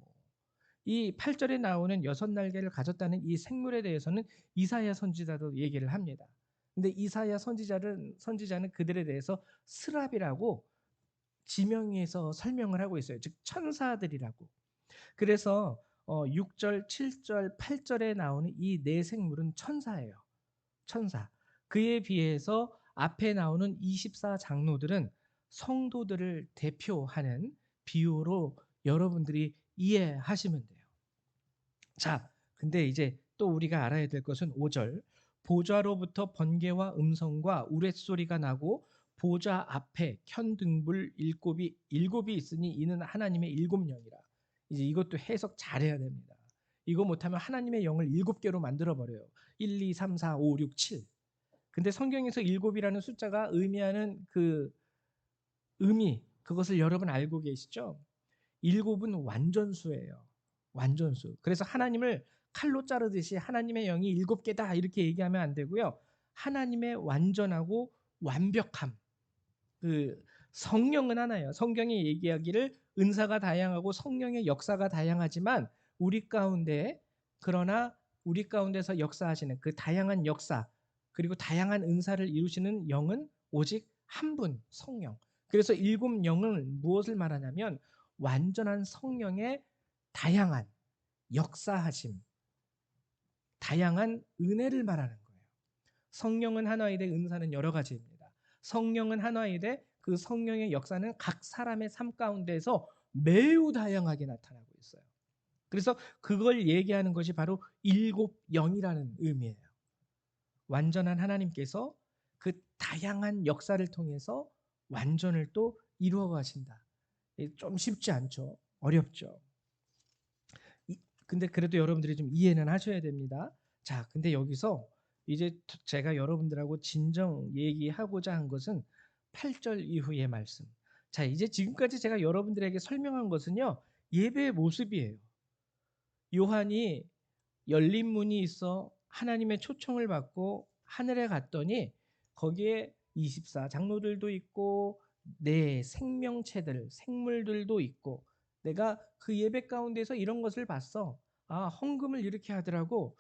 이 8절에 나오는 여섯 날개를 가졌다는 이 생물에 대해서는 이사야 선지자도 얘기를 합니다. 근데 이사야 선지자는 그들에 대해서 스랍이라고 지명해서 설명을 하고 있어요. 즉 천사들이라고. 그래서 6절, 7절, 8절에 나오는 이 네 생물은 천사예요. 천사. 그에 비해서 앞에 나오는 24 장로들은 성도들을 대표하는 비유로 여러분들이 이해하시면 돼요. 자, 근데 이제 또 우리가 알아야 될 것은 5절. 보좌로부터 번개와 음성과 우레소리가 나고 보좌 앞에 현등불 일곱이 있으니 이는 하나님의 일곱 영이라. 이제 이것도 해석 잘해야 됩니다. 이거 못하면 하나님의 영을 7개로 만들어 버려요. 1, 2, 3, 4, 5, 6, 7. 근데 성경에서 일곱이라는 숫자가 의미하는 그 의미, 그것을 여러분 알고 계시죠? 일곱은 완전수예요. 완전수. 그래서 하나님을 칼로 자르듯이 하나님의 영이 7개다 이렇게 얘기하면 안 되고요. 하나님의 완전하고 완벽함. 그 성령은 하나예요. 성경이 얘기하기를 은사가 다양하고 성령의 역사가 다양하지만 우리 가운데, 그러나 우리 가운데서 역사하시는 그 다양한 역사 그리고 다양한 은사를 이루시는 영은 오직 한 분, 성령. 그래서 일곱 영은 무엇을 말하냐면 완전한 성령의 다양한 역사하심, 다양한 은혜를 말하는 거예요. 성령은 하나이되 은사는 여러 가지입니다. 성령은 하나이되 그 성령의 역사는 각 사람의 삶 가운데서 매우 다양하게 나타나고 있어요. 그래서 그걸 얘기하는 것이 바로 일곱 영이라는 의미예요. 완전한 하나님께서 그 다양한 역사를 통해서 완전을 또 이루어 가신다. 좀 쉽지 않죠. 어렵죠. 근데 그래도 여러분들이 좀 이해는 하셔야 됩니다. 자, 근데 여기서 이제 제가 여러분들하고 진정 얘기하고자 한 것은 8절 이후의 말씀. 자, 이제 지금까지 제가 여러분들에게 설명한 것은요. 예배의 모습이에요. 요한이 열린 문이 있어 하나님의 초청을 받고 하늘에 갔더니 거기에 24 장로들도 있고 내 생명체들, 생물들도 있고 내가 그 예배 가운데서 이런 것을 봤어. 아, 헌금을 이렇게 하더라고.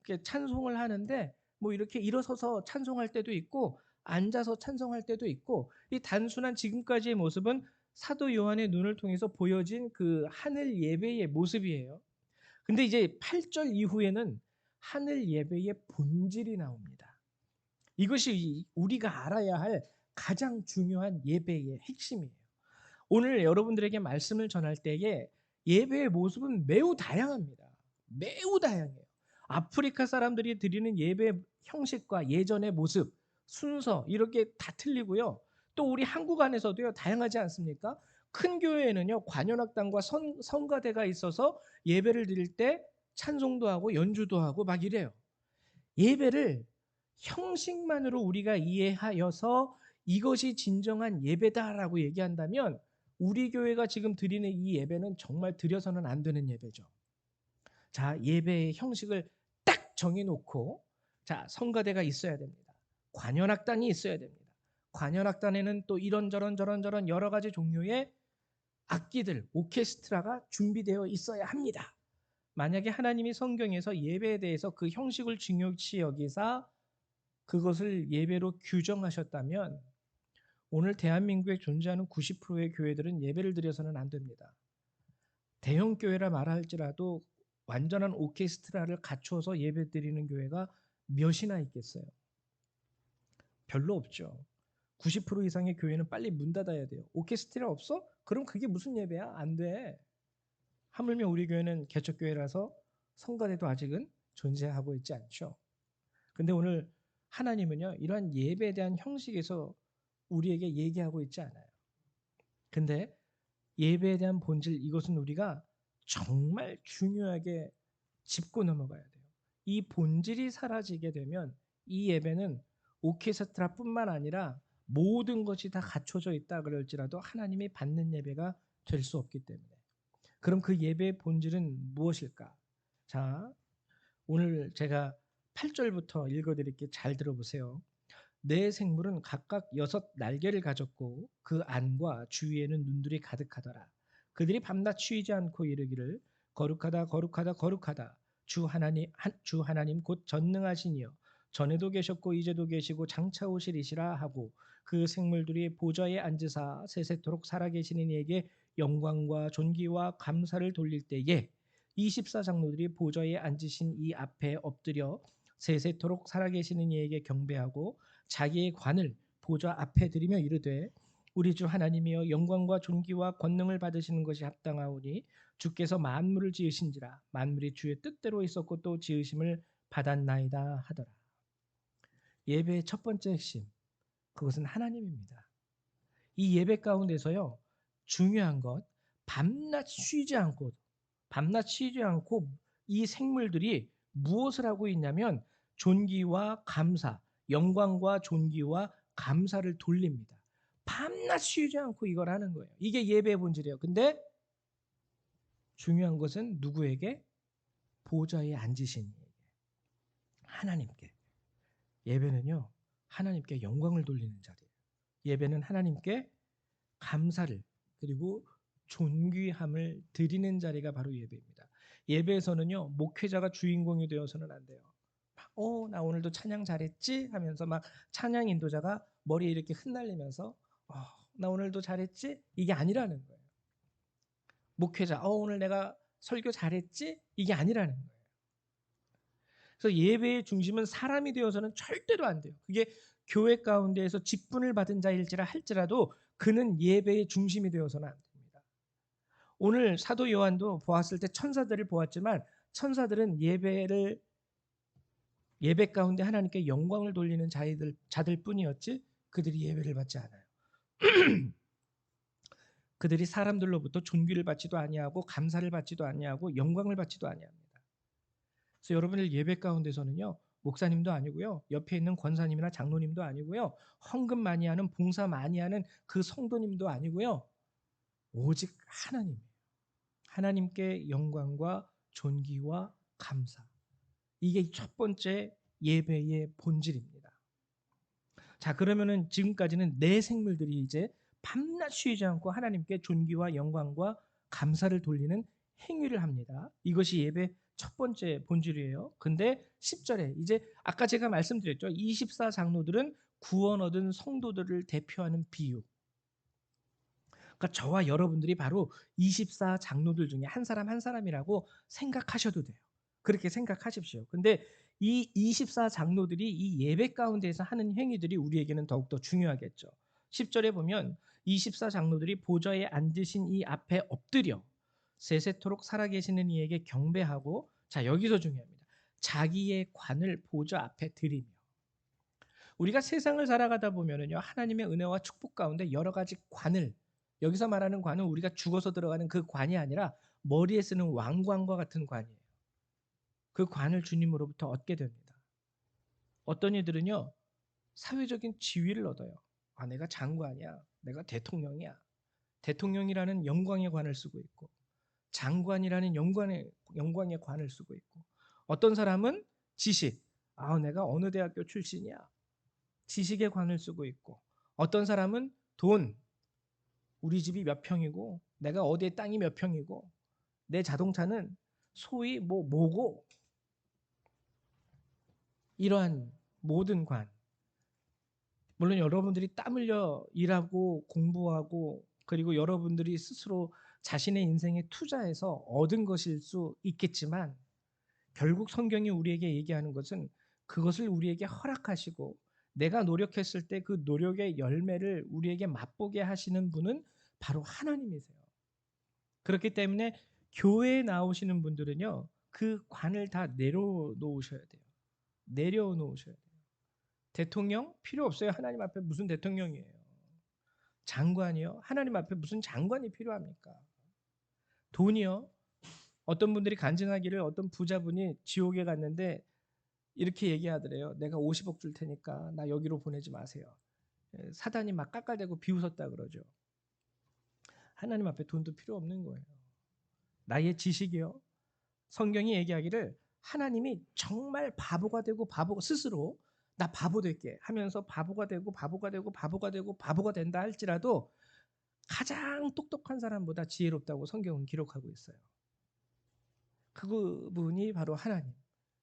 이렇게 찬송을 하는데 뭐 이렇게 일어서서 찬송할 때도 있고 앉아서 찬송할 때도 있고 이 단순한 지금까지의 모습은 사도 요한의 눈을 통해서 보여진 그 하늘 예배의 모습이에요. 근데 이제 8절 이후에는 하늘 예배의 본질이 나옵니다. 이것이 우리가 알아야 할 가장 중요한 예배의 핵심이에요. 오늘 여러분들에게 말씀을 전할 때에 예배의 모습은 매우 다양합니다. 매우 다양해요. 아프리카 사람들이 드리는 예배 형식과 예전의 모습, 순서 이렇게 다 틀리고요. 또 우리 한국 안에서도요 다양하지 않습니까? 큰 교회에는요 관현악단과 성가대가 있어서 예배를 드릴 때 찬송도 하고 연주도 하고 막 이래요. 예배를 형식만으로 우리가 이해하여서 이것이 진정한 예배다라고 얘기한다면 우리 교회가 지금 드리는 이 예배는 정말 드려서는 안 되는 예배죠. 자, 예배의 형식을 딱 정해놓고 자, 성가대가 있어야 됩니다. 관현악단이 있어야 됩니다. 관현악단에는 또 이런저런 저런저런 여러 가지 종류의 악기들, 오케스트라가 준비되어 있어야 합니다. 만약에 하나님이 성경에서 예배에 대해서 그 형식을 중요시 여기사 그것을 예배로 규정하셨다면 오늘 대한민국에 존재하는 90%의 교회들은 예배를 드려서는 안 됩니다. 대형 교회라 말할지라도 완전한 오케스트라를 갖춰서 예배 드리는 교회가 몇이나 있겠어요? 별로 없죠. 90% 이상의 교회는 빨리 문 닫아야 돼요. 오케스트라 없어? 그럼 그게 무슨 예배야? 안 돼. 하물며 우리 교회는 개척교회라서 성가대도 아직은 존재하고 있지 않죠. 근데 오늘 하나님은요, 이러한 예배에 대한 형식에서 우리에게 얘기하고 있지 않아요. 근데 예배에 대한 본질, 이것은 우리가 정말 중요하게 짚고 넘어가야 돼요. 이 본질이 사라지게 되면 이 예배는 오케스트라뿐만 아니라 모든 것이 다 갖춰져 있다 그럴지라도 하나님이 받는 예배가 될 수 없기 때문에. 그럼 그 예배의 본질은 무엇일까? 자, 오늘 제가 8절부터 읽어드릴게요. 잘 들어보세요. 네 생물은 각각 6 날개를 가졌고 그 안과 주위에는 눈들이 가득하더라. 그들이 밤낮 쉬지 않고 이르기를 거룩하다 거룩하다 거룩하다 주 하나님 곧 전능하시니여 전에도 계셨고 이제도 계시고 장차 오시리시라 하고 그 생물들이 보좌에 앉으사 세세토록 살아계시는 이에게 영광과 존귀와 감사를 돌릴 때에 24장로들이 보좌에 앉으신 이 앞에 엎드려 세세토록 살아계시는 이에게 경배하고 자기의 관을 보좌 앞에 드리며 이르되 우리 주 하나님이여 영광과 존귀와 권능을 받으시는 것이 합당하오니 주께서 만물을 지으신지라 만물이 주의 뜻대로 있었고 또 지으심을 받았나이다 하더라. 예배의 첫 번째 핵심, 그것은 하나님입니다. 이 예배 가운데서요 중요한 것, 밤낮 쉬지 않고 이 생물들이 무엇을 하고 있냐면 존귀와 감사, 영광과 존귀와 감사를 돌립니다. 밤낮 쉬지 않고 이걸 하는 거예요. 이게 예배의 본질이에요. 근데 중요한 것은 누구에게? 보좌에 앉으신 이에게, 하나님께. 예배는요 하나님께 영광을 돌리는 자리예요. 예배는 하나님께 감사를 그리고 존귀함을 드리는 자리가 바로 예배입니다. 예배에서는요 목회자가 주인공이 되어서는 안 돼요. 나 오늘도 찬양 잘했지 하면서 막 찬양 인도자가 머리에 이렇게 흩날리면서 나 오늘도 잘했지 이게 아니라는 거예요. 목회자 오늘 내가 설교 잘했지 이게 아니라는 거예요. 그래서 예배의 중심은 사람이 되어서는 절대로 안 돼요. 그게 교회 가운데에서 직분을 받은 자일지라 할지라도 그는 예배의 중심이 되어서는 안 됩니다. 오늘 사도 요한도 보았을 때 천사들을 보았지만 천사들은 예배 가운데 하나님께 영광을 돌리는 자들 뿐이었지 그들이 예배를 받지 않아요. 그들이 사람들로부터 존귀를 받지도 아니하고 감사를 받지도 아니하고 영광을 받지도 아니합니다. 그래서 여러분들 예배 가운데서는요 목사님도 아니고요 옆에 있는 권사님이나 장로님도 아니고요 헌금 많이 하는 봉사 많이 하는 그 성도님도 아니고요 오직 하나님, 하나님께 영광과 존귀와 감사, 이게 첫 번째 예배의 본질입니다. 자, 그러면은 지금까지는 네 생물들이 이제 밤낮 쉬지 않고 하나님께 존귀와 영광과 감사를 돌리는 행위를 합니다. 이것이 예배 첫 번째 본질이에요. 근데 10절에 이제 아까 제가 말씀드렸죠. 24 장로들은 구원 얻은 성도들을 대표하는 비유. 그러니까 저와 여러분들이 바로 24 장로들 중에 한 사람 한 사람이라고 생각하셔도 돼요. 그렇게 생각하십시오. 근데 이 24 장로들이 이 예배 가운데에서 하는 행위들이 우리에게는 더욱더 중요하겠죠. 10절에 보면 24 장로들이 보좌에 앉으신 이 앞에 엎드려 세세토록 살아계시는 이에게 경배하고, 자 여기서 중요합니다. 자기의 관을 보좌 앞에 드리며. 우리가 세상을 살아가다 보면은요, 하나님의 은혜와 축복 가운데 여러 가지 관을, 여기서 말하는 관은 우리가 죽어서 들어가는 그 관이 아니라 머리에 쓰는 왕관과 같은 관이에요. 그 관을 주님으로부터 얻게 됩니다. 어떤 이들은요, 사회적인 지위를 얻어요. 아, 내가 장관이야, 내가 대통령이야. 대통령이라는 영광의 관을 쓰고 있고, 장관이라는 영광의 관을 쓰고 있고, 어떤 사람은 지식, 아, 내가 어느 대학교 출신이야. 지식의 관을 쓰고 있고, 어떤 사람은 돈, 우리 집이 몇 평이고, 내가 어디에 땅이 몇 평이고, 내 자동차는 소위 뭐고, 이러한 모든 관. 물론 여러분들이 땀 흘려 일하고 공부하고, 그리고 여러분들이 스스로 자신의 인생에 투자해서 얻은 것일 수 있겠지만, 결국 성경이 우리에게 얘기하는 것은 그것을 우리에게 허락하시고 내가 노력했을 때 그 노력의 열매를 우리에게 맛보게 하시는 분은 바로 하나님이세요. 그렇기 때문에 교회에 나오시는 분들은요, 그 관을 다 내려놓으셔야 돼요. 내려놓으셔야 돼요. 대통령 필요 없어요. 하나님 앞에 무슨 대통령이에요. 장관이요? 하나님 앞에 무슨 장관이 필요합니까? 돈이요? 어떤 분들이 간증하기를 어떤 부자분이 지옥에 갔는데 이렇게 얘기하더래요. 내가 50억 줄 테니까 나 여기로 보내지 마세요. 사단이 막 깎아대고 비웃었다 그러죠. 하나님 앞에 돈도 필요 없는 거예요. 나의 지식이요. 성경이 얘기하기를 하나님이 정말 바보가 되고 바보 스스로 나 바보 될게 하면서 바보가 되고 바보가 되고 바보가 되고 바보가 된다 할지라도 가장 똑똑한 사람보다 지혜롭다고 성경은 기록하고 있어요. 그분이 바로 하나님.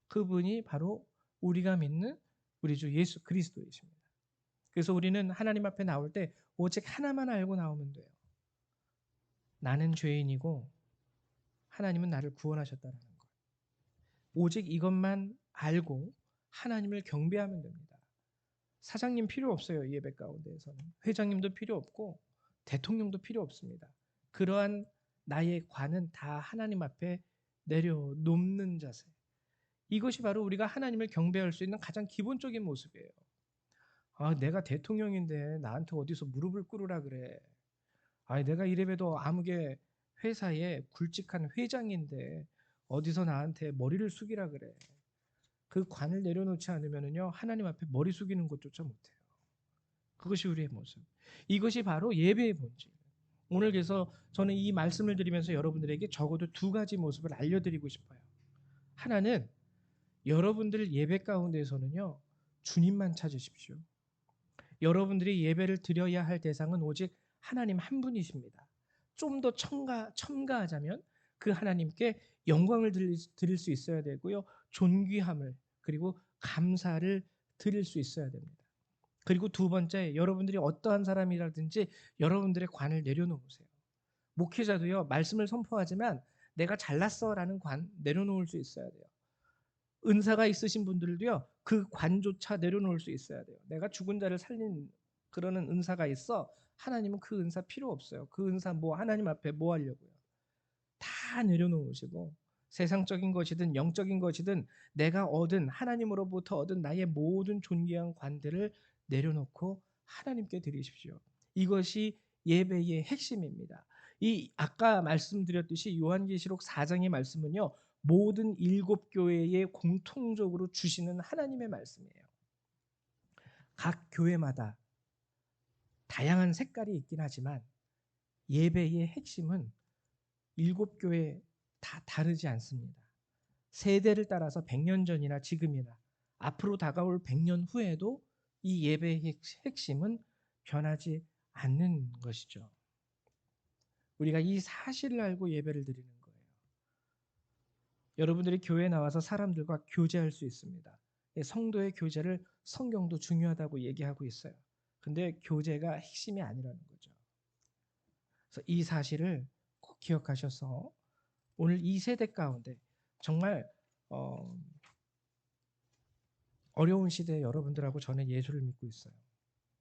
그분이 바로 우리가 믿는 우리 주 예수 그리스도이십니다. 그래서 우리는 하나님 앞에 나올 때 오직 하나만 알고 나오면 돼요. 나는 죄인이고 하나님은 나를 구원하셨다는 것. 오직 이것만 알고 하나님을 경배하면 됩니다. 사장님 필요 없어요. 이 예배 가운데에서는. 회장님도 필요 없고 대통령도 필요 없습니다. 그러한 나의 관은 다 하나님 앞에 내려놓는 자세. 이것이 바로 우리가 하나님을 경배할 수 있는 가장 기본적인 모습이에요. 아, 내가 대통령인데 나한테 어디서 무릎을 꿇으라 그래. 아, 내가 이래봬도 아무개 회사의 굵직한 회장인데 어디서 나한테 머리를 숙이라 그래. 그 관을 내려놓지 않으면요, 하나님 앞에 머리 숙이는 것조차 못해요. 그것이 우리의 모습. 이것이 바로 예배의 본질. 오늘 그래서 저는 이 말씀을 드리면서 여러분들에게 적어도 두 가지 모습을 알려드리고 싶어요. 하나는 여러분들 예배 가운데에서는요, 주님만 찾으십시오. 여러분들이 예배를 드려야 할 대상은 오직 하나님 한 분이십니다. 좀 더 첨가하자면 그 하나님께 영광을 드릴 수 있어야 되고요. 존귀함을 그리고 감사를 드릴 수 있어야 됩니다. 그리고 두 번째, 여러분들이 어떠한 사람이라든지 여러분들의 관을 내려놓으세요. 목회자도요, 말씀을 선포하지만 내가 잘났어라는 관 내려놓을 수 있어야 돼요. 은사가 있으신 분들도요, 그 관조차 내려놓을 수 있어야 돼요. 내가 죽은 자를 살린 그러는 은사가 있어. 하나님은 그 은사 필요 없어요. 그 은사 뭐 하나님 앞에 뭐 하려고요. 다 내려놓으시고 세상적인 것이든 영적인 것이든 내가 얻은 하나님으로부터 얻은 나의 모든 존귀한 관들을 내려놓고 하나님께 드리십시오. 이것이 예배의 핵심입니다. 이 아까 말씀드렸듯이 요한계시록 4장의 말씀은요, 모든 일곱 교회에 공통적으로 주시는 하나님의 말씀이에요. 각 교회마다 다양한 색깔이 있긴 하지만 예배의 핵심은 일곱 교회 다 다르지 않습니다. 세대를 따라서 100년 전이나 지금이나 앞으로 다가올 100년 후에도 이 예배의 핵심은 변하지 않는 것이죠. 우리가 이 사실을 알고 예배를 드리는 거예요. 여러분들이 교회에 나와서 사람들과 교제할 수 있습니다. 성도의 교제를 성경도 중요하다고 얘기하고 있어요. 근데 교제가 핵심이 아니라는 거죠. 그래서 이 사실을 꼭 기억하셔서 오늘 이 세대 가운데 정말 어려운 시대에 여러분들하고 저는 예수를 믿고 있어요.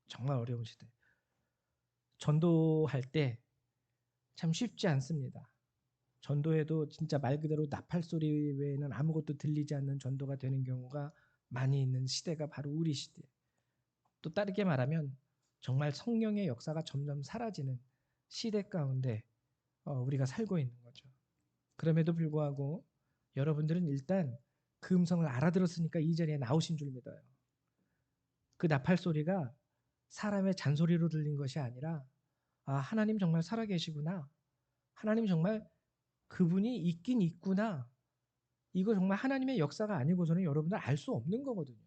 정말 어려운 시대. 전도할 때 참 쉽지 않습니다. 전도에도 진짜 말 그대로 나팔 소리 외에는 아무것도 들리지 않는 전도가 되는 경우가 많이 있는 시대가 바로 우리 시대. 또 다르게 말하면 정말 성령의 역사가 점점 사라지는 시대 가운데 우리가 살고 있는 거죠. 그럼에도 불구하고 여러분들은 일단 그 음성을 알아들었으니까 이 자리에 나오신 줄 믿어요. 그 나팔 소리가 사람의 잔소리로 들린 것이 아니라 하나님 정말 살아계시구나. 하나님 정말 그분이 있긴 있구나. 이거 정말 하나님의 역사가 아니고서는 여러분들 알 수 없는 거거든요.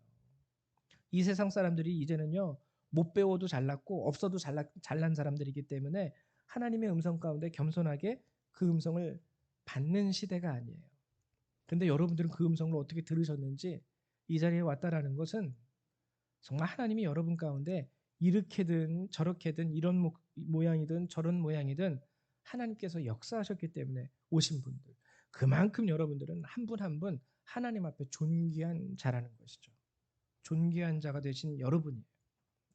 이 세상 사람들이 이제는요. 못 배워도 잘났고 없어도 잘난 사람들이기 때문에 하나님의 음성 가운데 겸손하게 그 음성을 받는 시대가 아니에요. 근데 여러분들은 그 음성을 어떻게 들으셨는지 이 자리에 왔다라는 것은 정말 하나님이 여러분 가운데 이렇게든 저렇게든 이런 모양이든 저런 모양이든 하나님께서 역사하셨기 때문에 오신 분들, 그만큼 여러분들은 한 분 한 분 하나님 앞에 존귀한 자라는 것이죠. 존귀한 자가 되신 여러분이에요.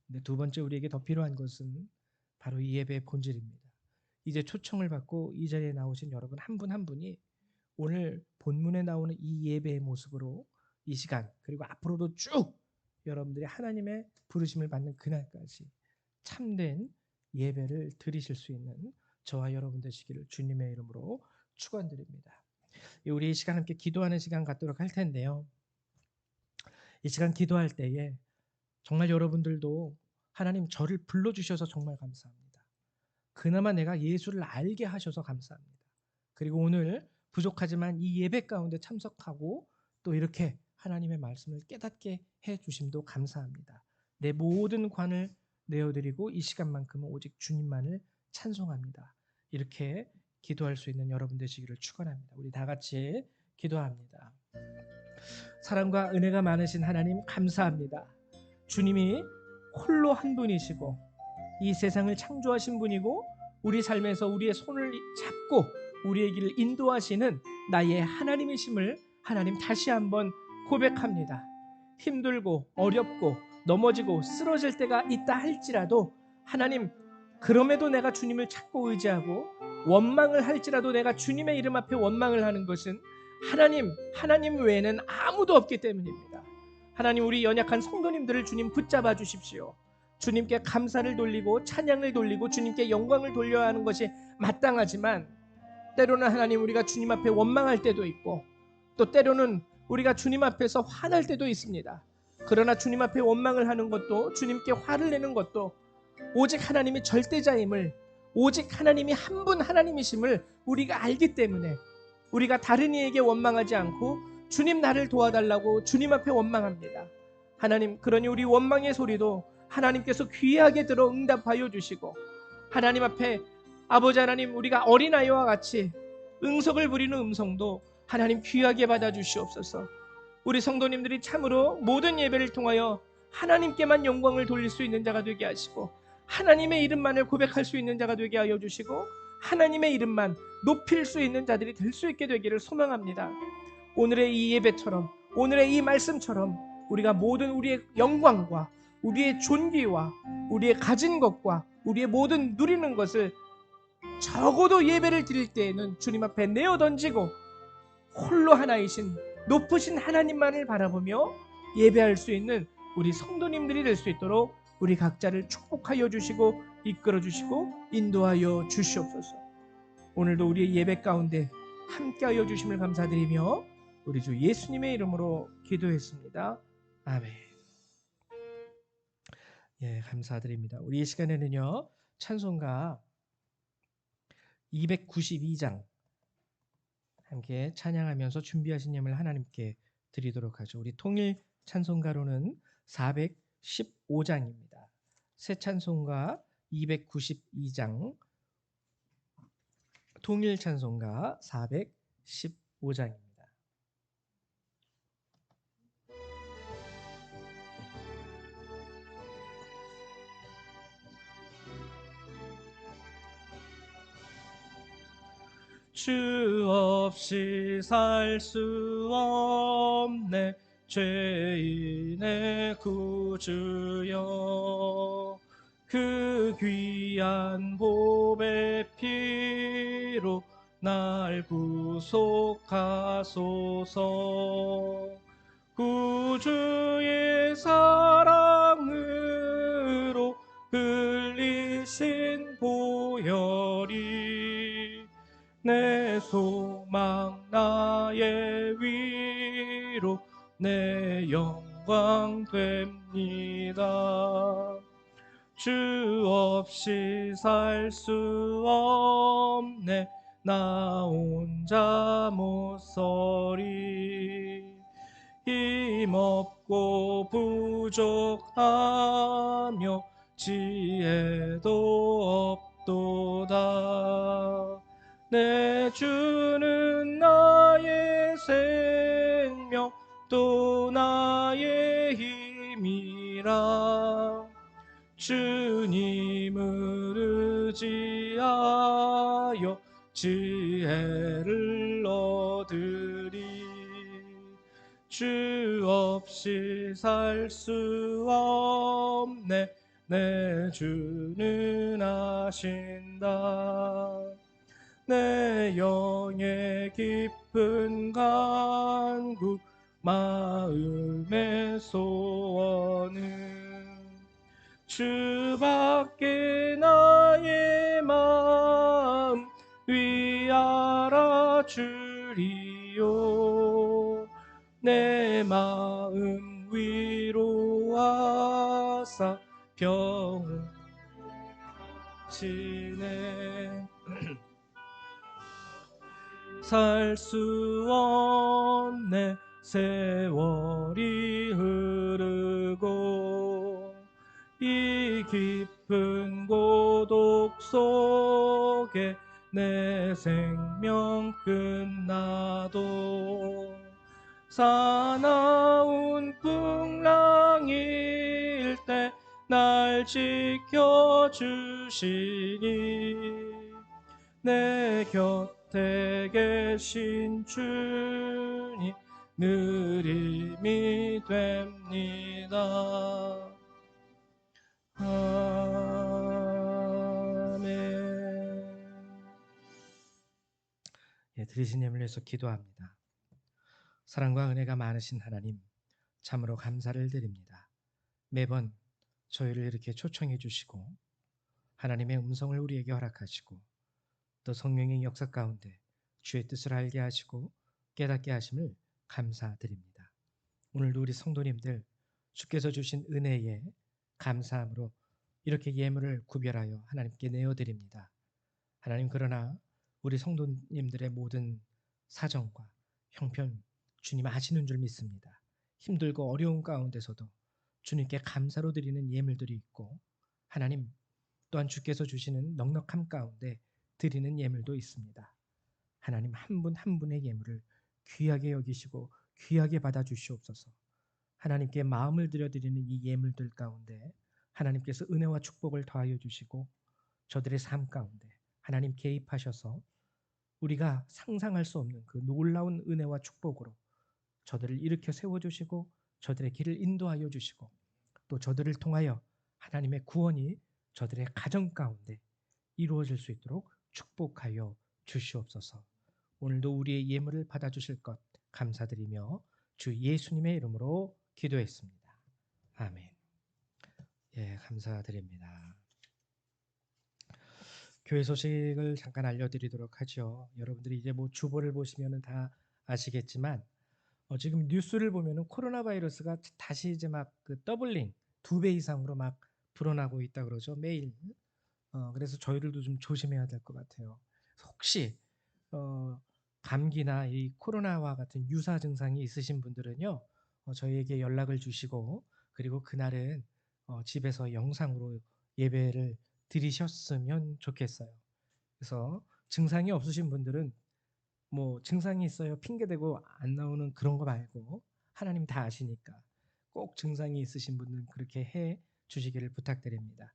근데 두 번째 우리에게 더 필요한 것은 바로 이 예배의 본질입니다. 이제 초청을 받고 이 자리에 나오신 여러분 한 분 한 분이 오늘 본문에 나오는 이 예배의 모습으로 이 시간 그리고 앞으로도 쭉 여러분들이 하나님의 부르심을 받는 그날까지 참된 예배를 드리실 수 있는 저와 여러분 되시기를 주님의 이름으로 축원드립니다. 우리 이 시간 함께 기도하는 시간 갖도록 할 텐데요. 이 시간 기도할 때에 정말 여러분들도 하나님 저를 불러주셔서 정말 감사합니다. 그나마 내가 예수를 알게 하셔서 감사합니다. 그리고 오늘 부족하지만 이 예배 가운데 참석하고 또 이렇게 하나님의 말씀을 깨닫게 해 주심도 감사합니다. 내 모든 관을 내어드리고 이 시간만큼은 오직 주님만을 찬송합니다. 이렇게 기도할 수 있는 여러분 되시기를 축원합니다. 우리 다 같이 기도합니다. 사랑과 은혜가 많으신 하나님 감사합니다. 주님이 홀로 한 분이시고 이 세상을 창조하신 분이고 우리 삶에서 우리의 손을 잡고 우리의 길을 인도하시는 나의 하나님이심을 하나님 다시 한번 고백합니다. 힘들고 어렵고 넘어지고 쓰러질 때가 있다 할지라도 하나님 그럼에도 내가 주님을 찾고 의지하고 원망을 할지라도 내가 주님의 이름 앞에 원망을 하는 것은 하나님 외에는 아무도 없기 때문입니다. 하나님 우리 연약한 성도님들을 주님 붙잡아 주십시오. 주님께 감사를 돌리고 찬양을 돌리고 주님께 영광을 돌려야 하는 것이 마땅하지만 때로는 하나님 우리가 주님 앞에 원망할 때도 있고 또 때로는 우리가 주님 앞에서 화날 때도 있습니다. 그러나 주님 앞에 원망을 하는 것도 주님께 화를 내는 것도 오직 하나님이 절대자임을 오직 하나님이 한 분 하나님이심을 우리가 알기 때문에 우리가 다른 이에게 원망하지 않고 주님 나를 도와달라고 주님 앞에 원망합니다. 하나님 그러니 우리 원망의 소리도 하나님께서 귀하게 들어 응답하여 주시고 하나님 앞에 아버지 하나님 우리가 어린아이와 같이 응석을 부리는 음성도 하나님 귀하게 받아주시옵소서. 우리 성도님들이 참으로 모든 예배를 통하여 하나님께만 영광을 돌릴 수 있는 자가 되게 하시고 하나님의 이름만을 고백할 수 있는 자가 되게 하여 주시고 하나님의 이름만 높일 수 있는 자들이 될 수 있게 되기를 소망합니다. 오늘의 이 예배처럼 오늘의 이 말씀처럼 우리가 모든 우리의 영광과 우리의 존귀와 우리의 가진 것과 우리의 모든 누리는 것을 적어도 예배를 드릴 때에는 주님 앞에 내어 던지고 홀로 하나이신 높으신 하나님만을 바라보며 예배할 수 있는 우리 성도님들이 될 수 있도록 우리 각자를 축복하여 주시고 이끌어 주시고 인도하여 주시옵소서. 오늘도 우리의 예배 가운데 함께하여 주심을 감사드리며 우리 주 예수님의 이름으로 기도했습니다. 아멘. 예, 감사드립니다. 우리 이 시간에는요 찬송가 292장 함께 찬양하면서 준비하신 예물 하나님께 드리도록 하죠. 우리 통일 찬송가로는 415장입니다. 새 찬송가 292장, 통일 찬송가 415장입니다. 주 없이 살 수 없네 죄인의 구주여, 그 귀한 보배 피로 날 구속하소서. 구주의 사랑으로 흘리신 보혈이 내 소망 나의 위로 내 영광 됩니다. 주 없이 살 수 없네 나 혼자 못 서리. 힘없고 부족하며 지혜도 없도다. 내 주는 나의 생명 또 나의 힘이라. 주님을 의지하여 지혜를 얻으리. 주 없이 살 수 없네 내 주는 아신다. 내 영의 깊은 간구 마음의 소원은 주밖에 나의 마음 위알아 주리요. 내 마음 위로하사 병을 치네. 살 수 없네 세월이 흐르고 이 깊은 고독 속에 내 생명 끝나도 사나운 풍랑일 때 날 지켜주시니 내 곁에 계신 주님 늘 힘이 됩니다. 아멘. 들으신 예물을 위해서 기도합니다. 사랑과 은혜가 많으신 하나님, 참으로 감사를 드립니다. 매번 저희를 이렇게 초청해 주시고 하나님의 음성을 우리에게 허락하시고 또 성령의 역사 가운데 주의 뜻을 알게 하시고 깨닫게 하심을 감사드립니다. 오늘도 우리 성도님들 주께서 주신 은혜에 감사함으로 이렇게 예물을 구별하여 하나님께 내어드립니다. 하나님, 그러나 우리 성도님들의 모든 사정과 형편 주님 아시는 줄 믿습니다. 힘들고 어려운 가운데서도 주님께 감사로 드리는 예물들이 있고 하나님 또한 주께서 주시는 넉넉함 가운데 드리는 예물도 있습니다. 하나님, 한 분 한 분의 예물을 귀하게 여기시고 귀하게 받아 주시옵소서. 하나님께 마음을 들여드리는 이 예물들 가운데 하나님께서 은혜와 축복을 더하여 주시고 저들의 삶 가운데 하나님 개입하셔서 우리가 상상할 수 없는 그 놀라운 은혜와 축복으로 저들을 일으켜 세워주시고 저들의 길을 인도하여 주시고 또 저들을 통하여 하나님의 구원이 저들의 가정 가운데 이루어질 수 있도록 축복하여 주시옵소서. 오늘도 우리의 예물을 받아주실 것 감사드리며 주 예수님의 이름으로 기도했습니다. 아멘. 감사드립니다. 교회 소식을 잠깐 알려드리도록 하죠. 여러분들이 이제 주보를 보시면 다 아시겠지만 지금 뉴스를 보면은 코로나 바이러스가 다시 이제 막 더블링 2배 이상으로 막 불어나고 있다 그러죠. 매일. 그래서 저희들도 좀 조심해야 될 것 같아요. 혹시 감기나 이 코로나와 같은 유사 증상이 있으신 분들은요, 저희에게 연락을 주시고 그리고 그날은 집에서 영상으로 예배를 드리셨으면 좋겠어요. 그래서 증상이 없으신 분들은 뭐 증상이 있어요 핑계대고 안 나오는 그런 거 말고 하나님 다 아시니까 꼭 증상이 있으신 분은 그렇게 해 주시기를 부탁드립니다.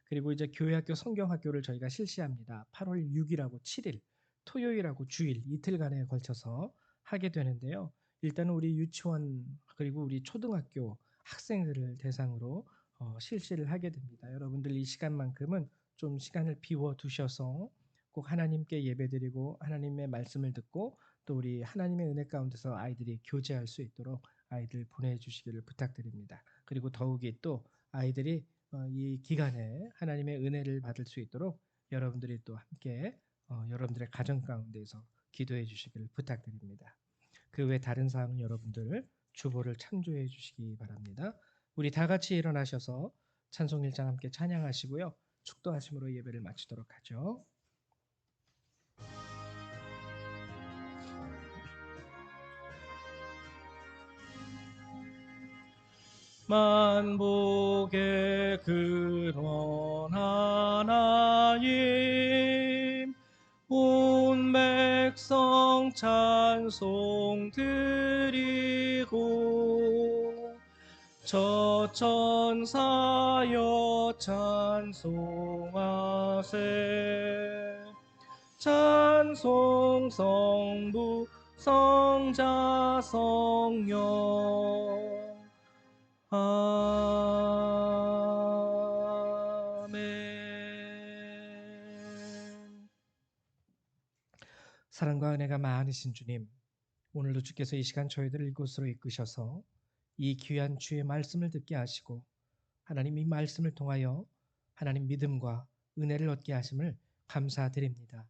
그리고 이제 교회학교 성경학교를 저희가 실시합니다. 8월 6일하고 7일 토요일하고 주일 이틀간에 걸쳐서 하게 되는데요. 일단은 우리 유치원 그리고 우리 초등학교 학생들을 대상으로 실시를 하게 됩니다. 여러분들 이 시간만큼은 좀 시간을 비워 두셔서 꼭 하나님께 예배드리고 하나님의 말씀을 듣고 또 우리 하나님의 은혜 가운데서 아이들이 교제할 수 있도록 아이들 보내주시기를 부탁드립니다. 그리고 더욱이 또 아이들이 이 기간에 하나님의 은혜를 받을 수 있도록 여러분들이 또 함께 여러분들의 가정 가운데서 기도해 주시기를 부탁드립니다. 그 외 다른 사항은 여러분들 주보를 참조해 주시기 바랍니다. 우리 다 같이 일어나셔서 찬송 1장 함께 찬양하시고요. 축도하심으로 예배를 마치도록 하죠. 만복의 근원 하나님 온 백성 찬송 드리고 저 천사여 찬송하세 찬송 성부 성자 성령 아멘. 사랑과 은혜가 많으신 주님, 오늘도 주께서 이 시간 저희들을 이곳으로 이끄셔서 이 귀한 주의 말씀을 듣게 하시고 하나님 이 말씀을 통하여 하나님 믿음과 은혜를 얻게 하심을 감사드립니다.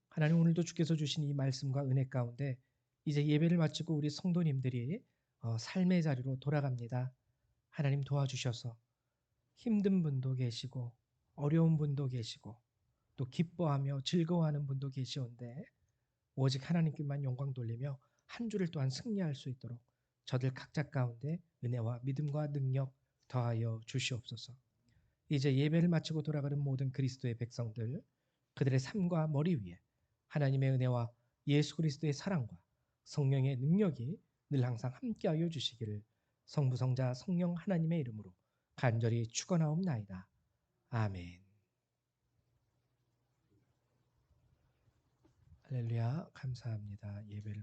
하나님 오늘도 주께서 주신 이 말씀과 은혜 가운데 이제 예배를 마치고 우리 성도님들이 삶의 자리로 돌아갑니다. 하나님 도와주셔서 힘든 분도 계시고 어려운 분도 계시고 또 기뻐하며 즐거워하는 분도 계시온데 오직 하나님께만 영광 돌리며 한 주를 또한 승리할 수 있도록 저들 각자 가운데 은혜와 믿음과 능력 더하여 주시옵소서. 이제 예배를 마치고 돌아가는 모든 그리스도의 백성들 그들의 삶과 머리 위에 하나님의 은혜와 예수 그리스도의 사랑과 성령의 능력이 늘 항상 함께하여 주시기를 성부 성자 성령 하나님의 이름으로 간절히 축원하옵나이다. 아멘. 할렐루야. 감사합니다. 예배를